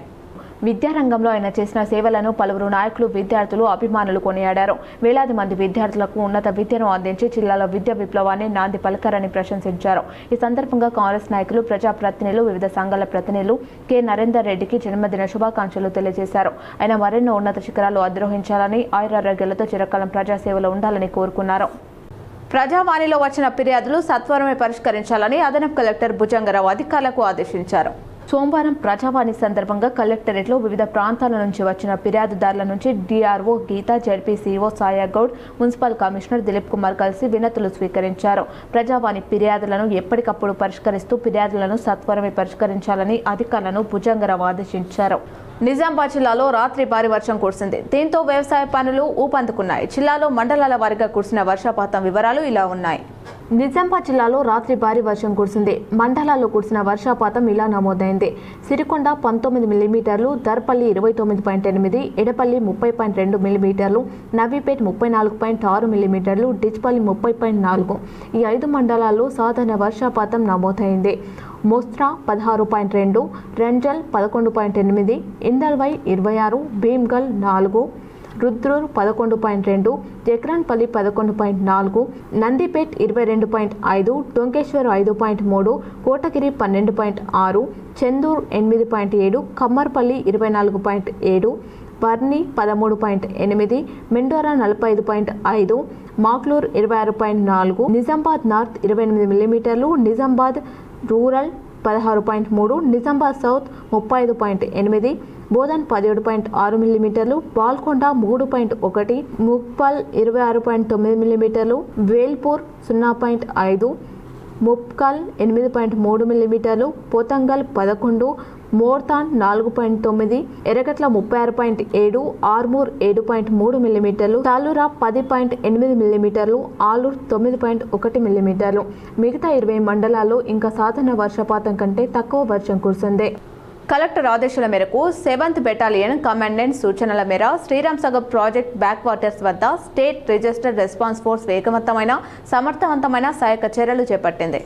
విద్యారంగంలో ఆయన చేసిన సేవలను పలువురు నాయకులు, విద్యార్థులు, అభిమానులు కొనియాడారు. వేలాది మంది విద్యార్థులకు ఉన్నత విద్యను అందించి జిల్లాలో విద్యా విప్లవాన్ని నాంది పలకారని ప్రశంసించారు. ఈ సందర్భంగా కాంగ్రెస్ నాయకులు, ప్రజాప్రతినిధులు, వివిధ సంఘాల ప్రతినిధులు కె నరేందర్ రెడ్డికి జన్మదిన శుభాకాంక్షలు తెలియజేశారు. ఆయన మరెన్నో ఉన్నత శిఖరాలు అధిరోహించాలని, ఆయురారోగ్యాలతో చిరకాలం ప్రజాసేవలో ఉండాలని కోరుకున్నారు. ప్రజావాణిలో వచ్చిన ఫిర్యాదులు సత్వరమే పరిష్కరించాలని అదనపు కలెక్టర్ భుజంగరావు అధికారులకు ఆదేశించారు. సోమవారం ప్రజావాణి సందర్భంగా కలెక్టరేట్లో వివిధ ప్రాంతాల నుంచి వచ్చిన ఫిర్యాదుదారుల నుంచి DRO Geetha, ZPCO Sayagoud, municipal commissioner Dilip Kumar కలిసి వినతులు స్వీకరించారు. ప్రజావాణి ఫిర్యాదులను ఎప్పటికప్పుడు పరిష్కరిస్తూ ఫిర్యాదులను సత్వరమే పరిష్కరించాలని అధికారులను భుజంగరావు ఆదేశించారు. నిజామాబాద్ జిల్లాలో రాత్రి భారీ వర్షం కురిసింది. దీంతో వ్యవసాయ పనులు ఊపందుకున్నాయి. జిల్లాలో మండలాల వారీగా కురిసిన వర్షపాతం వివరాలు ఇలా ఉన్నాయి. నిజామాబాద్ జిల్లాలో రాత్రి భారీ వర్షం కురిసింది. మండలాల్లో కురిసిన వర్షపాతం ఇలా నమోదైంది. సిరికొండ 19 మిల్లీమీటర్లు, దర్పల్లి 29.8, ఎడపల్లి 30.2 మిల్లీమీటర్లు, నవీపేట్ 34.6 మిల్లీమీటర్లు, డిచ్పల్లి 30.4. ఈ 5 మండలాల్లో సాధారణ వర్షపాతం నమోదైంది. మోస్త్రా 16.2, రెంజల్ 11.8, ఇందల్వై 26, భీమ్గల్ 4, రుద్రూర్ 11.2, జక్రాన్పల్లి 11.4, నందిపేట్ 22.5, డొంకేశ్వర్ 5.3, కోటగిరి 12.6, చెందూర్ 8.7, కమ్మర్పల్లి 24.7, బర్ని 13.8, మెండోరా 45.5, మాక్లూర్ 26.4, నిజామాబాద్ నార్త్ 28 మిల్లీమీటర్లు, నిజామాబాద్ రూరల్ 16.3, నిజామాబాద్ సౌత్ 35.8, బోధన్ 17.6 మిల్లీమీటర్లు, బాల్కొండ 3.1, ముక్పల్ 26.9 మిల్లీమీటర్లు, వేల్పూర్ 0.5, ముప్కల్ 8.3 మిల్లీమీటర్లు, పోతంగల్ 11, మోర్తాన్ 4.9, ఎర్రగట్ల 36.7, ఆర్మూర్ 7.3 మిల్లీమీటర్లు, తాలూరా 10.8 మిల్లీమీటర్లు, ఆలూర్ 9.1 మిల్లీమీటర్లు. మిగతా 20 మండలాల్లో ఇంకా సాధారణ వర్షపాతం కంటే తక్కువ వర్షం కురిసింది. కలెక్టర్ ఆదేశాల మేరకు 7th బెటాలియన్ కమాండెంట్ సూచనల మేర Sriram Sagar project back waters వద్ద స్టేట్ రిజిస్టర్డ్ రెస్పాన్స్ ఫోర్స్ వేగవంతమైన, సమర్థవంతమైన సహాయక చర్యలు చేపట్టింది.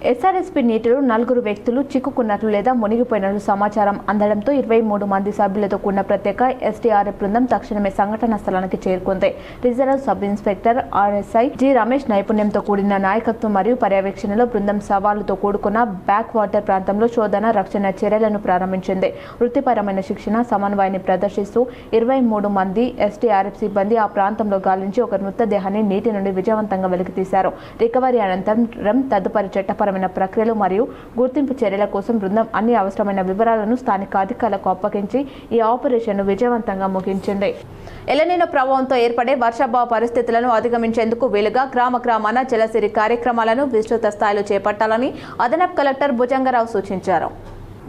ఎస్ఆర్ఎస్పీ నీటిలో 4 వ్యక్తులు చిక్కుకున్నట్లు లేదా మునిగిపోయినట్లు సమాచారం అందడంతో 23 మంది సభ్యులతో కూడిన ప్రత్యేక ఎస్డీఆర్ఎఫ్ బృందం తక్షణమే సంఘటనా స్థలానికి చేరుకుంది. Reserve sub inspector RSI G Ramesh నైపుణ్యంతో కూడిన నాయకత్వం మరియు పర్యవేక్షణలో బృందం సవాలుతో కూడుకున్న బ్యాక్ వాటర్ ప్రాంతంలో శోధన, రక్షణ చర్యలను ప్రారంభించింది. వృత్తిపరమైన శిక్షణ, సమన్వయాన్ని ప్రదర్శిస్తూ 23 మంది ఎస్డీఆర్ఎఫ్ సిబ్బంది ఆ ప్రాంతంలో గాలించి ఒక మృతదేహాన్ని నీటి నుండి విజయవంతంగా వెలికితీశారు. రికవరీ అనంతరం తదుపరి చట్టపరమైన ప్రక్రియలు మరియు గుర్తింపు చర్యల కోసం బృందం అన్ని అవసరమైన వివరాలను స్థానిక అధికారులకు అప్పగించి ఈ ఆపరేషన్ను విజయవంతంగా ముగించింది. ఎలనీనో ప్రభావంతో ఏర్పడే వర్షాభావ పరిస్థితులను అధిగమించేందుకు వీలుగా గ్రామాన జలసిరి కార్యక్రమాలను విస్తృత స్థాయిలో చేపట్టాలని అదనపు కలెక్టర్ భుజంగరావు సూచించారు.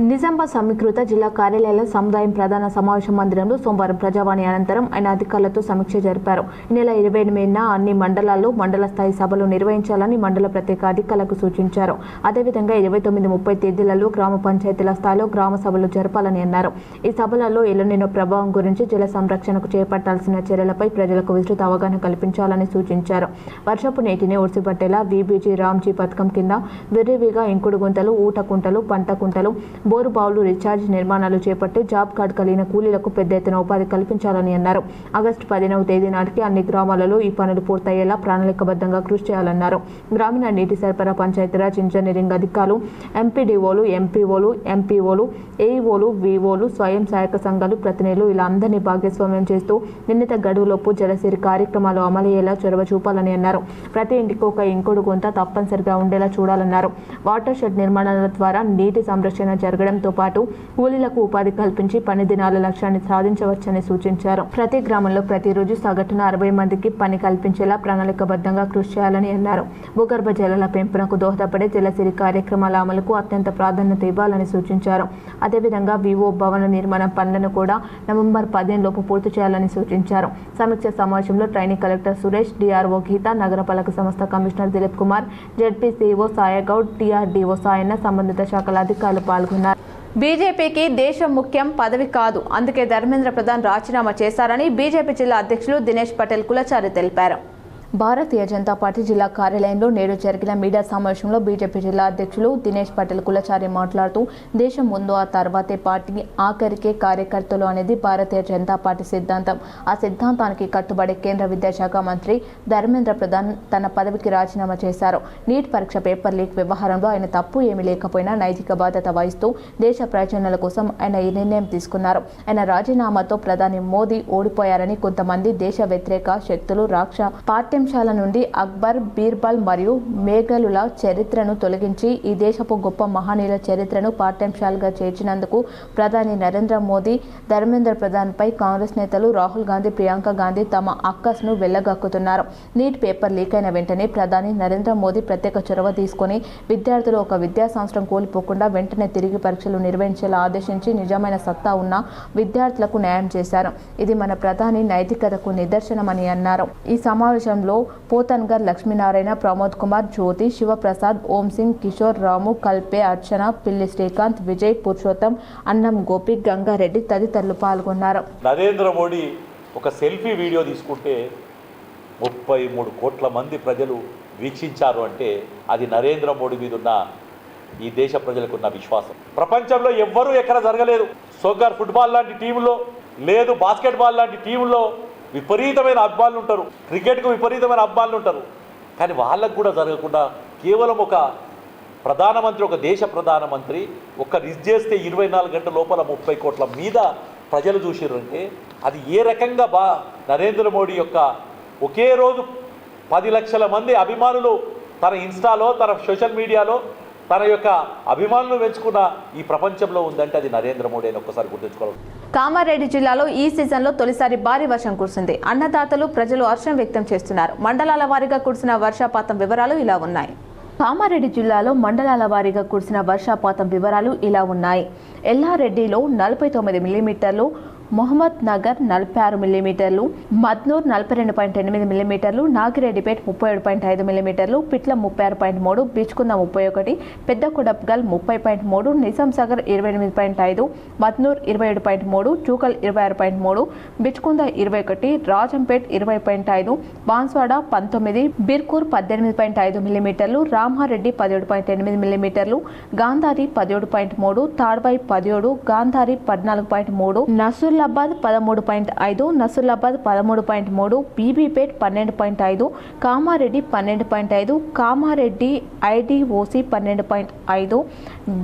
నిజామాబాద్ సమీకృత జిల్లా కార్యాలయాల సముదాయం ప్రధాన సమావేశ మందిరంలో సోమవారం ప్రజావాణి అనంతరం ఆయన అధికారులతో సమీక్ష జరిపారు. ఈ నెల 28న అన్ని మండలాల్లో మండల స్థాయి సభలు నిర్వహించాలని మండల ప్రత్యేక అధికారులకు సూచించారు. అదేవిధంగా 29-30 తేదీలలో గ్రామ పంచాయతీల స్థాయిలో గ్రామ సభలు జరపాలని అన్నారు. ఈ సభలలో ఎలనీనో ప్రభావం గురించి, జల సంరక్షణకు చేపట్టాల్సిన చర్యలపై ప్రజలకు విస్తృత అవగాహన కల్పించాలని సూచించారు. వర్షపు నీటిని ఒడిసిపట్టేలా వీబీజీ రామ్జీ పథకం కింద విరివిగా ఇంకుడు గుంతలు, ఊట కుంటలు, పంట కుంటలు, బోరు బావులు రీఛార్జ్ నిర్మాణాలు చేపట్టి జాబ్ కార్డు కలిగిన కూలీలకు పెద్ద ఎత్తున ఉపాధి కల్పించాలని అన్నారు. ఆగస్టు 15వ తేదీ నాటికి అన్ని గ్రామాలలో ఈ పనులు పూర్తయ్యేలా ప్రణాళికబద్ధంగా కృషి చేయాలన్నారు. గ్రామీణ నీటి సరఫరా, పంచాయతీరాజ్, ఇంజనీరింగ్ అధికారులు, ఎంపీడీఓలు, ఎంపీఓలు, ఎంపీఓలు, ఏఈఓలు, వీఓలు, స్వయం సహాయక సంఘాలు ప్రతినిధులు ఇలా అందరినీ భాగస్వామ్యం చేస్తూ నిర్ణీత గడువులోపు జలసిరి కార్యక్రమాలు అమలయ్యేలా చొరవ చూపాలని అన్నారు. ప్రతి ఇంటికి ఒక ఇంకుడు గుంత తప్పనిసరిగా ఉండేలా చూడాలన్నారు. వాటర్ షెడ్ నిర్మాణాల ద్వారా నీటి సంరక్షణ జరగడంతో పాటు కూలీలకు ఉపాధి కల్పించి పని దినాల లక్ష్యాన్ని సాధించవచ్చని సూచించారు. ప్రతి గ్రామంలో ప్రతిరోజు సగటున 60 మందికి పని కల్పించేలా ప్రణాళికబద్ధంగా కృషి చేయాలని అన్నారు. భూగర్భ జలాల పెంపునకు దోహదపడే జలసిరి కార్యక్రమాల అమలుకు అత్యంత ప్రాధాన్యత ఇవ్వాలని సూచించారు. అదేవిధంగా వివో భవన నిర్మాణ పనులను కూడా నవంబర్ 15 లోపు పూర్తి చేయాలని సూచించారు. సమీక్ష సమావేశంలో ట్రైనింగ్ కలెక్టర్ సురేష్, డిఆర్ఓ గీత, నగరపాలక సంస్థ కమిషనర్ దిలీప్ కుమార్, జడ్పీసీఓ సాయగౌడ్, టీఆర్డీఓ సాయన్న, సంబంధిత శాఖల అధికారులు పాల్గొన్నారు. బీజేపీకి దేశం ముఖ్యం, పదవి కాదు. అందుకే ధర్మేంద్ర ప్రధాన్ రాజీనామా చేశారని బీజేపీ జిల్లా అధ్యక్షులు దినేష్ పటేల్ కులచారి తెలిపారు. భారతీయ జనతా పార్టీ జిల్లా కార్యాలయంలో నేడు జరిగిన మీడియా సమావేశంలో బీజేపీ జిల్లా అధ్యక్షులు దినేష్ పటేల్ కులచారి మాట్లాడుతూ, దేశం ముందు ఆ తర్వాతే పార్టీ, ఆఖరికే కార్యకర్తలు అనేది భారతీయ జనతా పార్టీ సిద్ధాంతం. ఆ సిద్ధాంతానికి కట్టుబడి కేంద్ర విద్యాశాఖ మంత్రి ధర్మేంద్ర ప్రధాన్ తన పదవికి రాజీనామా చేశారు. నీట్ పరీక్ష పేపర్ లీక్ వ్యవహారంలో ఆయన తప్పు ఏమీ లేకపోయినా నైతిక బాధ్యత వహిస్తూ దేశ ప్రయోజనాల కోసం ఆయన ఈ నిర్ణయం తీసుకున్నారు. ఆయన రాజీనామాతో ప్రధాని మోదీ ఓడిపోయారని కొంతమంది దేశ వ్యతిరేక శక్తులు పార్టీ పాఠ్యాంశాల నుండి అక్బర్, బీర్బల్ మరియు మేఘలుల చరిత్రను తొలగించి ఈ దేశపు గొప్ప మహనీయుల చరిత్రను పాఠ్యాంశాలుగా చేర్చినందుకు ప్రధాని నరేంద్ర మోదీ, ధర్మేంద్ర ప్రధాన్పై కాంగ్రెస్ నేతలు రాహుల్ గాంధీ, ప్రియాంక గాంధీ తమ అక్కస్ను వెళ్లగక్కుతున్నారు. నీట్ పేపర్ లీక్ అయిన వెంటనే ప్రధాని నరేంద్ర మోదీ ప్రత్యేక చొరవ తీసుకుని విద్యార్థులు ఒక విద్యా సంవత్సరం కోల్పోకుండా వెంటనే తిరిగి పరీక్షలు నిర్వహించేలా ఆదేశించి నిజమైన సత్తా ఉన్న విద్యార్థులకు న్యాయం చేశారు. ఇది మన ప్రధాని నైతికతకు నిదర్శనమని అన్నారు. ఈ సమావేశంలో పోతన్గర్ లక్ష్మీనారాయణ, ప్రమోద్ కుమార్, జ్యోతి, శివప్రసాద్, ఓం సింగ్, కిషోర్, రాము, కల్పే, అర్చన, పిల్లి శ్రీకాంత్, విజయ్, పురుషోత్తం, అన్నం గోపి, గంగారెడ్డి తదితరులు పాల్గొన్నారు. నరేంద్ర మోడీ ఒక సెల్ఫీ వీడియో తీసుకుంటే 33 కోట్ల మంది ప్రజలు వీక్షించారు అంటే అది నరేంద్ర మోడీ మీద ఉన్న ఈ దేశ ప్రజలకున్న విశ్వాసం. ప్రపంచంలో ఎవ్వరూ ఎక్కడ జరగలేదు. సోకర్ ఫుట్బాల్ లాంటి టీంలో లేదు, బాస్కెట్బాల్ లాంటి టీంలో విపరీతమైన అభిమానులు ఉంటారు, క్రికెట్కు విపరీతమైన అభిమానులు ఉంటారు. కానీ వాళ్ళకు కూడా జరగకుండా కేవలం ఒక ప్రధానమంత్రి, ఒక దేశ ప్రధానమంత్రి ఒక్క రిజ్ చేస్తే 24 గంటల లోపల 30 కోట్ల మీద ప్రజలు చూసిర్రంటే అది ఏ రకంగా నరేంద్ర మోడీ యొక్క ఒకే రోజు 10 లక్షల మంది అభిమానులు తన ఇన్స్టాలో, తన సోషల్ మీడియాలో తన యొక్క అభిమానులు పెంచుకున్న ఈ ప్రపంచంలో ఉందంటే అది నరేంద్ర మోడీ అని ఒక్కసారి గుర్తుంచుకోవాలి. కామారెడ్డి జిల్లాలో ఈ సీజన్లో తొలిసారి భారీ వర్షం కురిసింది. అన్నదాతలు, ప్రజలు హర్షం వ్యక్తం చేస్తున్నారు. మండలాల వారీగా కురిసిన వర్షపాతం వివరాలు ఇలా ఉన్నాయి. కామారెడ్డి జిల్లాలో మండలాల వారీగా కురిసిన వర్షపాతం వివరాలు ఇలా ఉన్నాయి. ఎల్లారెడ్డిలో 49 మిల్లీమీటర్లు, మొహమ్మద్ నగర్ 46 మిల్లీమీటర్లు, మద్నూర్ 42.8 మిల్లీమీటర్లు, నాగిరెడ్డిపేట్ 37.5 మిల్లీమీటర్లు, పిట్ల 36.3, బిచ్కుంద 31, పెద్ద కొడప్గల్ 30.3, నిజాం సాగర్ 28.5, మద్నూర్ 27.3, చూకల్ 26.3, బిచ్కుంద 21, రాజంపేట్ 20.5, బాన్స్వాడ 19, బిర్కూర్ 18.5 మిల్లీమీటర్లు, రామారెడ్డి 17.8 మిల్లీమీటర్లు, గాంధారి 17.3, తాడ్బాయ్ 17, గాంధారి 14.3, నసూర్లాబాద్ 13.5, నసూర్లాబాద్ 13.3, బీబీపేట్ 12.5, కామారెడ్డి 12.5, కామారెడ్డి ఐడిఓసి 12.5,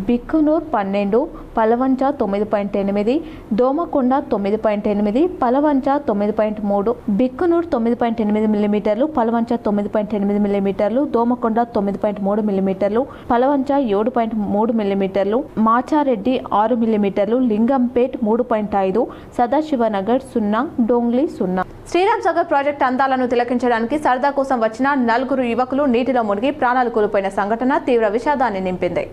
బిక్కునూర్ 12, పలవంచ 9.8, దోమకొండ 9.8, పలవంచ 9.3, బిక్కునూర్ 9.8 మిల్లీమీటర్లు, పలవంచ 9.8 మిల్లీమీటర్లు, దోమకొండ 9.3 మిల్లీమీటర్లు, పలవంచ 7.3 మిల్లీమీటర్లు, మాచారెడ్డి 6 మిల్లీమీటర్లు, లింగంపేట్ 3.5, సదాశివనగర్ 0, డోంగ్లీ 0. శ్రీరామ్ సాగర్ ప్రాజెక్టు అందాలను తిలకించడానికి సరదా కోసం వచ్చిన 4 యువకులు నీటిలో మునిగి ప్రాణాలు కోల్పోయిన సంఘటన తీవ్ర విషాదాన్ని నింపింది.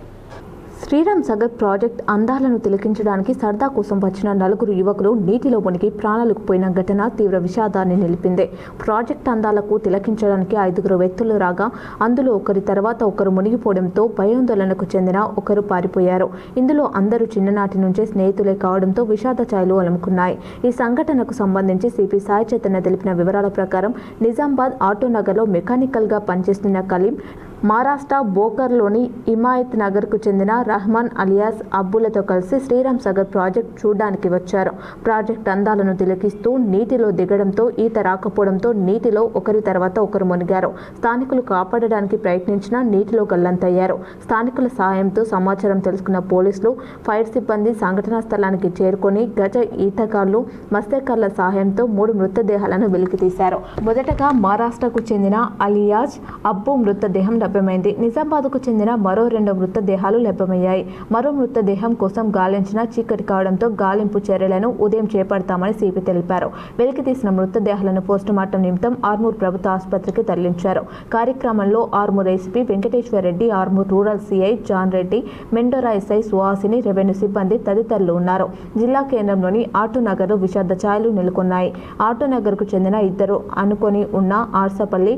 శ్రీరామ్ సాగర్ ప్రాజెక్ట్ అందాలను తిలకించడానికి సరదా కోసం వచ్చిన 4 యువకులు నీటిలో మునిగి ప్రాణాలకు పోయిన ఘటన తీవ్ర విషాదాన్ని నిలిపింది. ప్రాజెక్ట్ అందాలకు తిలకించడానికి 5 వ్యక్తులు రాగా అందులో ఒకరి తర్వాత ఒకరు మునిగిపోవడంతో భయాందోళనకు చెందిన ఒకరు పారిపోయారు. ఇందులో అందరూ చిన్ననాటి నుంచే స్నేహితులే కావడంతో విషాద ఛాయలు అలుముకున్నాయి. ఈ సంఘటనకు సంబంధించి సిపి సాయి చైతన్య తెలిపిన వివరాల ప్రకారం నిజామాబాద్ ఆటోనగర్లో మెకానికల్గా పనిచేస్తున్న కలీం మహారాష్ట్ర బోకర్లోని హిమాయత్ నగర్కు చెందిన రహమాన్ అలియాస్ అబ్బులతో కలిసి శ్రీరామ్ సాగర్ ప్రాజెక్ట్ చూడడానికి వచ్చారు. ప్రాజెక్ట్ అందాలను తిలకిస్తూ నీటిలో దిగడంతో ఈత రాకపోవడంతో నీటిలో ఒకరి తర్వాత ఒకరు మునిగారు. స్థానికులు కాపాడడానికి ప్రయత్నించినా నీటిలో గల్లంతయ్యారు. స్థానికుల సహాయంతో సమాచారం తెలుసుకున్న పోలీసులు, ఫైర్ సిబ్బంది సంఘటనా స్థలానికి చేరుకొని గజ ఈతగాళ్లు, మత్స్యకారుల సహాయంతో 3 మృతదేహాలను వెలికితీశారు. మొదటగా మహారాష్ట్రకు చెందిన అలియాజ్ అబ్బు మృతదేహం లభ్యమైంది. నిజామాబాద్కు చెందిన మరో 2 మృతదేహాలు లభ్యమయ్యాయి. మరో మృతదేహం కోసం గాలించిన చీకటి కావడంతో గాలింపు చర్యలను ఉదయం చేపడతామని సిపి తెలిపారు. వెలికి తీసిన మృతదేహాలను పోస్టుమార్టం నిమిత్తం ఆర్మూర్ ప్రభుత్వ ఆసుపత్రికి తరలించారు. కార్యక్రమంలో Armoor ACP Venkateshwara Reddy, Armoor rural CI John Reddy, Mendora SI Suhasini, revenue సిబ్బంది తదితరులు ఉన్నారు. జిల్లా కేంద్రంలోని ఆటోనగర్లో విషాద ఛాయలు నెలకొన్నాయి. ఆటోనగర్కు చెందిన 2 అనుకొని ఉన్న ఆర్సపల్లి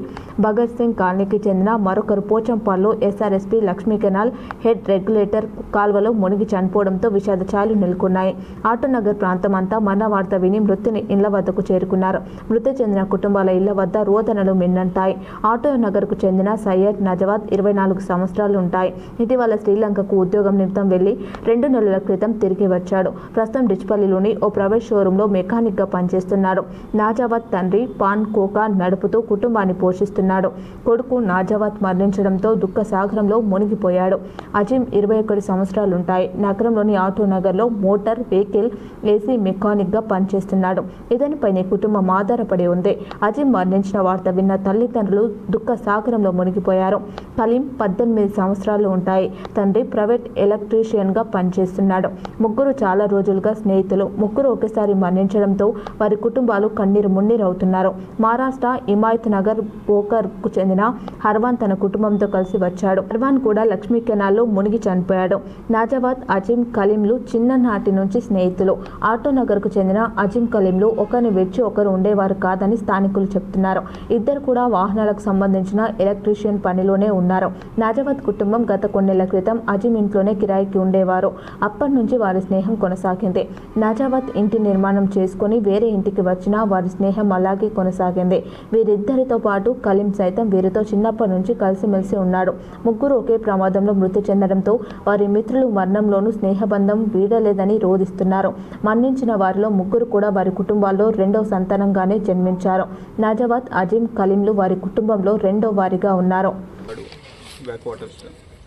భగత్ సింగ్ కాలనీకి చెందిన మరొకరు పోచంపాల్లో SRSP Lakshmi canal head regulator కాల్వలో మునిగి చనిపోవడంతో విషాద ఛాయలు నెలకొన్నాయి. ఆటోనగర్ ప్రాంతం అంతా మరణ వార్త విని మృతుని ఇళ్ల వద్దకు చేరుకున్నారు. మృతి చెందిన కుటుంబాల ఇళ్ల వద్ద రోదనలు మిన్నంటాయి. ఆటోనగర్కు చెందిన సయ్యద్ నజవాద్ 24 సంవత్సరాలు ఉంటాయి. ఇటీవల శ్రీలంకకు ఉద్యోగం నిమిత్తం వెళ్లి 2 నెలల క్రితం తిరిగి వచ్చాడు. ప్రస్తుతం డిచ్పల్లిలోని ఓ ప్రైవేట్ షోరూంలో మెకానిక్గా పనిచేస్తున్నాడు. నాజావత్ తండ్రి పాన్ కోకా నడుపుతూ కుటుంబాన్ని పోషిస్తున్నాడు. కొడుకు నాజావత్ మరణించిన మరణించడంతో దుఃఖ సాగరంలో మునిగిపోయాడు. అజీం 21 సంవత్సరాలుంటాయి. నగరంలోని ఆటో నగర్లో మోటార్ వెహికల్ ఏసీ మెకానిక్గా పనిచేస్తున్నాడు. ఇతనిపైనే కుటుంబం ఆధారపడి ఉంది. అజీం మరణించిన వార్త విన్న తల్లిదండ్రులు దుఃఖ సాగరంలో మునిగిపోయారు. కలీం 18 సంవత్సరాలు ఉంటాయి. తండ్రి ప్రైవేట్ ఎలక్ట్రీషియన్గా పనిచేస్తున్నాడు. ముగ్గురు చాలా రోజులుగా స్నేహితులు. ముగ్గురు ఒకేసారి మరణించడంతో వారి కుటుంబాలు కన్నీరు మున్నీరవుతున్నారు. మహారాష్ట్ర హిమాయత్ నగర్ బోకర్కు చెందిన హర్వాన్ తన కుటుంబంతో కలిసి వచ్చాడు. హర్వాన్ కూడా లక్ష్మీ కెనాల్లో మునిగి చనిపోయాడు. నాజావత్, అజీం, కలీంలు చిన్ననాటి నుంచి స్నేహితులు. ఆటో నగర్కు చెందిన అజీం, కలీంలు ఒకరిని వెచ్చి ఒకరు ఉండేవారు కాదని స్థానికులు చెప్తున్నారు. ఇద్దరు కూడా వాహనాలకు సంబంధించిన ఎలక్ట్రీషియన్ పనిలోనే ఉన్నారు. నాజావత్ కుటుంబం గత కొన్నేళ్ల క్రితం అజీం ఇంట్లోనే కిరాయికి ఉండేవారు. అప్పటి నుంచి వారి స్నేహం కొనసాగింది. నాజావత్ ఇంటి నిర్మాణం చేసుకుని వేరే ఇంటికి వచ్చినా వారి స్నేహం అలాగే కొనసాగింది. వీరిద్దరితో పాటు కలీం సైతం వీరితో చిన్నప్పటి నుంచి కలిసిమెలిసి ఉన్నాడు. ముగ్గురు ఒకే ప్రమాదంలో మృతి చెందడంతో వారి మిత్రులు మరణంలోనూ స్నేహబంధం వీడలేదని రోధిస్తున్నారు. మరణించిన వారిలో ముగ్గురు కూడా వారి కుటుంబాల్లో రెండవ సంతానంగానే జన్మించారు. నాజావత్, అజీం, కలీంలు వారి కుటుంబంలో రెండో వారిగా ఉన్నారు. Back waters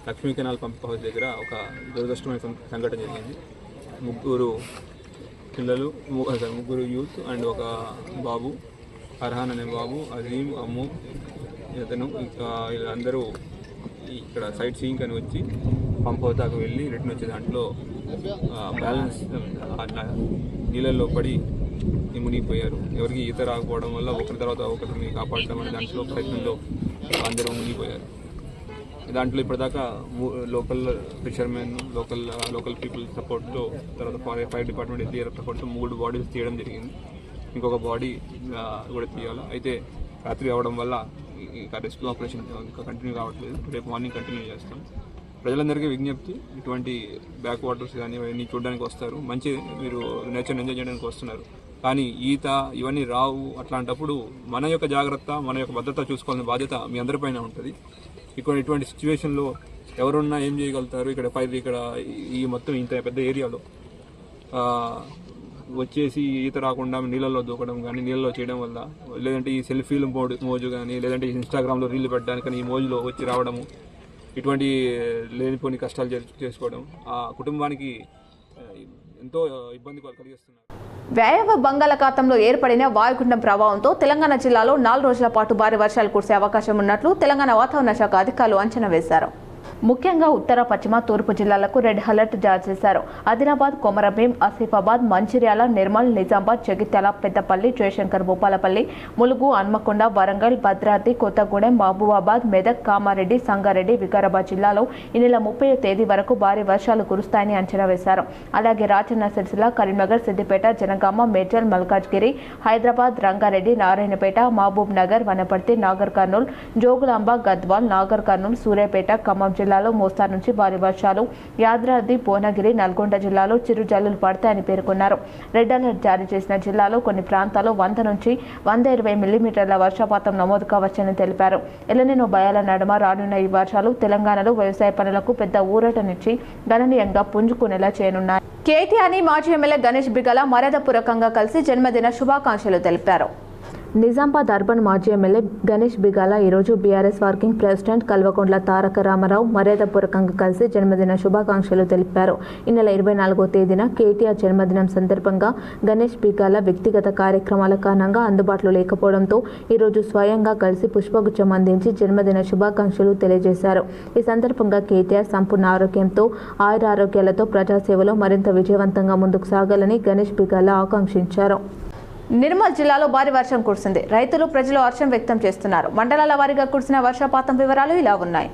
Lakshmi canal pump house దగ్గర ఒక దురదృష్టమైన సంఘటన జరిగింది. ముగ్గురు పిల్లలు, ముగ్గురు యూత్ అండ్ ఒక బాబు, అర్హాన్ అనే బాబు, అజీం, అమ్ము ఇతను, వీళ్ళందరూ ఇక్కడ సైట్ సీయింగ్ అని వచ్చి పంప్ హౌస్ దాకా వెళ్ళి రిటర్న్ వచ్చే దాంట్లో బ్యాలెన్స్ నీళ్ళల్లో పడి మునిగిపోయారు. ఎవరికి ఈత రాకపోవడం వల్ల ఒకరి తర్వాత ఒకరిని కాపాడడం అనే దాంట్లో ప్రయత్నంలో అందరూ మునిగిపోయారు. దాంట్లో ఇప్పటిదాకా లోకల్ ఫిషర్మెన్, లోకల్ పీపుల్ సపోర్ట్తో, తర్వాత ఫైర్ డిపార్ట్మెంట్ ఎస్డీఆర్ సపోర్ట్తో 3 బాడీస్ తీయడం జరిగింది. ఇంకొక బాడీ కూడా తీయాలి. అయితే రాత్రి అవడం వల్ల ఇంకా రెస్క్యూ ఆపరేషన్ ఇంకా కంటిన్యూ కావట్లేదు. రేపు మార్నింగ్ కంటిన్యూ చేస్తాం. ప్రజలందరికీ విజ్ఞప్తి, ఇటువంటి బ్యాక్ వాటర్స్ కానీ ఇవన్నీ చూడడానికి వస్తారు, మంచి మీరు నేచర్ని ఎంజాయ్ చేయడానికి వస్తున్నారు, కానీ ఈత ఇవన్నీ రావు. అట్లాంటప్పుడు మన యొక్క జాగ్రత్త, మన యొక్క భద్రత చూసుకోవాల్సిన బాధ్యత మీ అందరిపైన ఉంటుంది. ఇటువంటి సిచ్యువేషన్లో ఎవరున్నా ఏం చేయగలుగుతారు? ఇక్కడ ఈ మొత్తం ఇంత పెద్ద ఏరియాలో వచ్చేసి ఈత రాకుండా నీళ్ళల్లో దూకడం కానీ, నీళ్ళలో చేయడం వల్ల, లేదంటే ఈ సెల్ఫీలు మోజు కానీ, లేదంటే ఇన్స్టాగ్రామ్లో రీళ్లు పెట్టడానికి కానీ ఈ మోజులో వచ్చి రావడము, ఇటువంటి లేనిపోని కష్టాలు చేసుకోవడం ఆ కుటుంబానికి ఎంతో ఇబ్బంది కలిగిస్తున్నారు. వాయవ్య బంగాళాఖాతంలో ఏర్పడిన వాయుగుండం ప్రభావంతో తెలంగాణ జిల్లాలో 4 రోజుల పాటు భారీ వర్షాలు కురిసే అవకాశం ఉన్నట్లు తెలంగాణ వాతావరణ శాఖ అధికారులు అంచనా వేశారు. ముఖ్యంగా ఉత్తర, పశ్చిమ, తూర్పు జిల్లాలకు రెడ్ అలర్ట్ జారీ చేశారు. ఆదిలాబాద్, కొమరంభీం, ఆసిఫాబాద్, మంచిర్యాల, నిర్మల్, నిజామాబాద్, జగిత్యాల, పెద్దపల్లి, జయశంకర్, భూపాలపల్లి, ములుగు, హన్మకొండ, వరంగల్, భద్రాద్రి, కొత్తగూడెం, మహబూబాబాద్, మెదక్, కామారెడ్డి, సంగారెడ్డి, వికారాబాద్ జిల్లాలో ఈ నెల 30వ తేదీ వరకు భారీ వర్షాలు కురుస్తాయని అంచనా వేశారు. అలాగే రాజన్న సిరిసిల్ల, కరీంనగర్, సిద్దిపేట, జనగామ, మేడ్చల్, మల్కాజ్గిరి, హైదరాబాద్, రంగారెడ్డి, నారాయణపేట, మహబూబ్ నగర్, వనపర్తి, నాగర్ కర్నూల్, జోగులాంబ, గద్వాల్, నాగర్ కర్నూల్, సూర్యాపేట, ఖమ్మం జిల్లాలో మోస్తారు నుంచి భారీ వర్షాలు, యాదాద్రి, భువనగిరి, నల్గొండ జిల్లాలో చిరుజల్లులు పడతాయని పేర్కొన్నారు. రెడ్ అలర్ట్ జారీ చేసిన జిల్లాలో కొన్ని ప్రాంతాల్లో 100 నుంచి 120 మిల్లీమీటర్ల వర్షపాతం నమోదు కావచ్చని తెలిపారు. ఎలనినో భయాల నడుమ రానున్న ఈ వర్షాలు తెలంగాణలో వ్యవసాయ పనులకు పెద్ద ఊరటనిచ్చి గణనీయంగా పుంజుకునేలా చేయనున్నాయి. కేటీఆర్ని మాజీ ఎమ్మెల్యే గణేష్ బిగల మర్యాదపూర్వకంగా కలిసి జన్మదిన శుభాకాంక్షలు తెలిపారు. నిజామాబాద్ అర్బన్ మాజీ ఎమ్మెల్యే గణేష్ బిగాల ఈరోజు BRS working president Kalvakuntla Taraka Ramarao మర్యాదపూర్వకంగా కలిసి జన్మదిన శుభాకాంక్షలు తెలిపారు. ఈ నెల 24వ తేదీన కేటీఆర్ జన్మదినం సందర్భంగా గణేష్ బిగాల వ్యక్తిగత కార్యక్రమాల కారణంగా అందుబాటులో లేకపోవడంతో ఈరోజు స్వయంగా కలిసి పుష్పగుచ్చం అందించి జన్మదిన శుభాకాంక్షలు తెలియజేశారు. ఈ సందర్భంగా కేటీఆర్ సంపూర్ణ ఆరోగ్యంతో ఆయురారోగ్యాలతో ప్రజాసేవలో మరింత విజయవంతంగా ముందుకు సాగాలని గణేష్ బిగాల ఆకాంక్షించారు. నిర్మల్ జిల్లాలో భారీ వర్షం కురిసింది. రైతులు, ప్రజలు హర్షం వ్యక్తం చేస్తున్నారు. మండలాల వారీగా కురిసిన వర్షపాతం వివరాలు ఇలా ఉన్నాయి.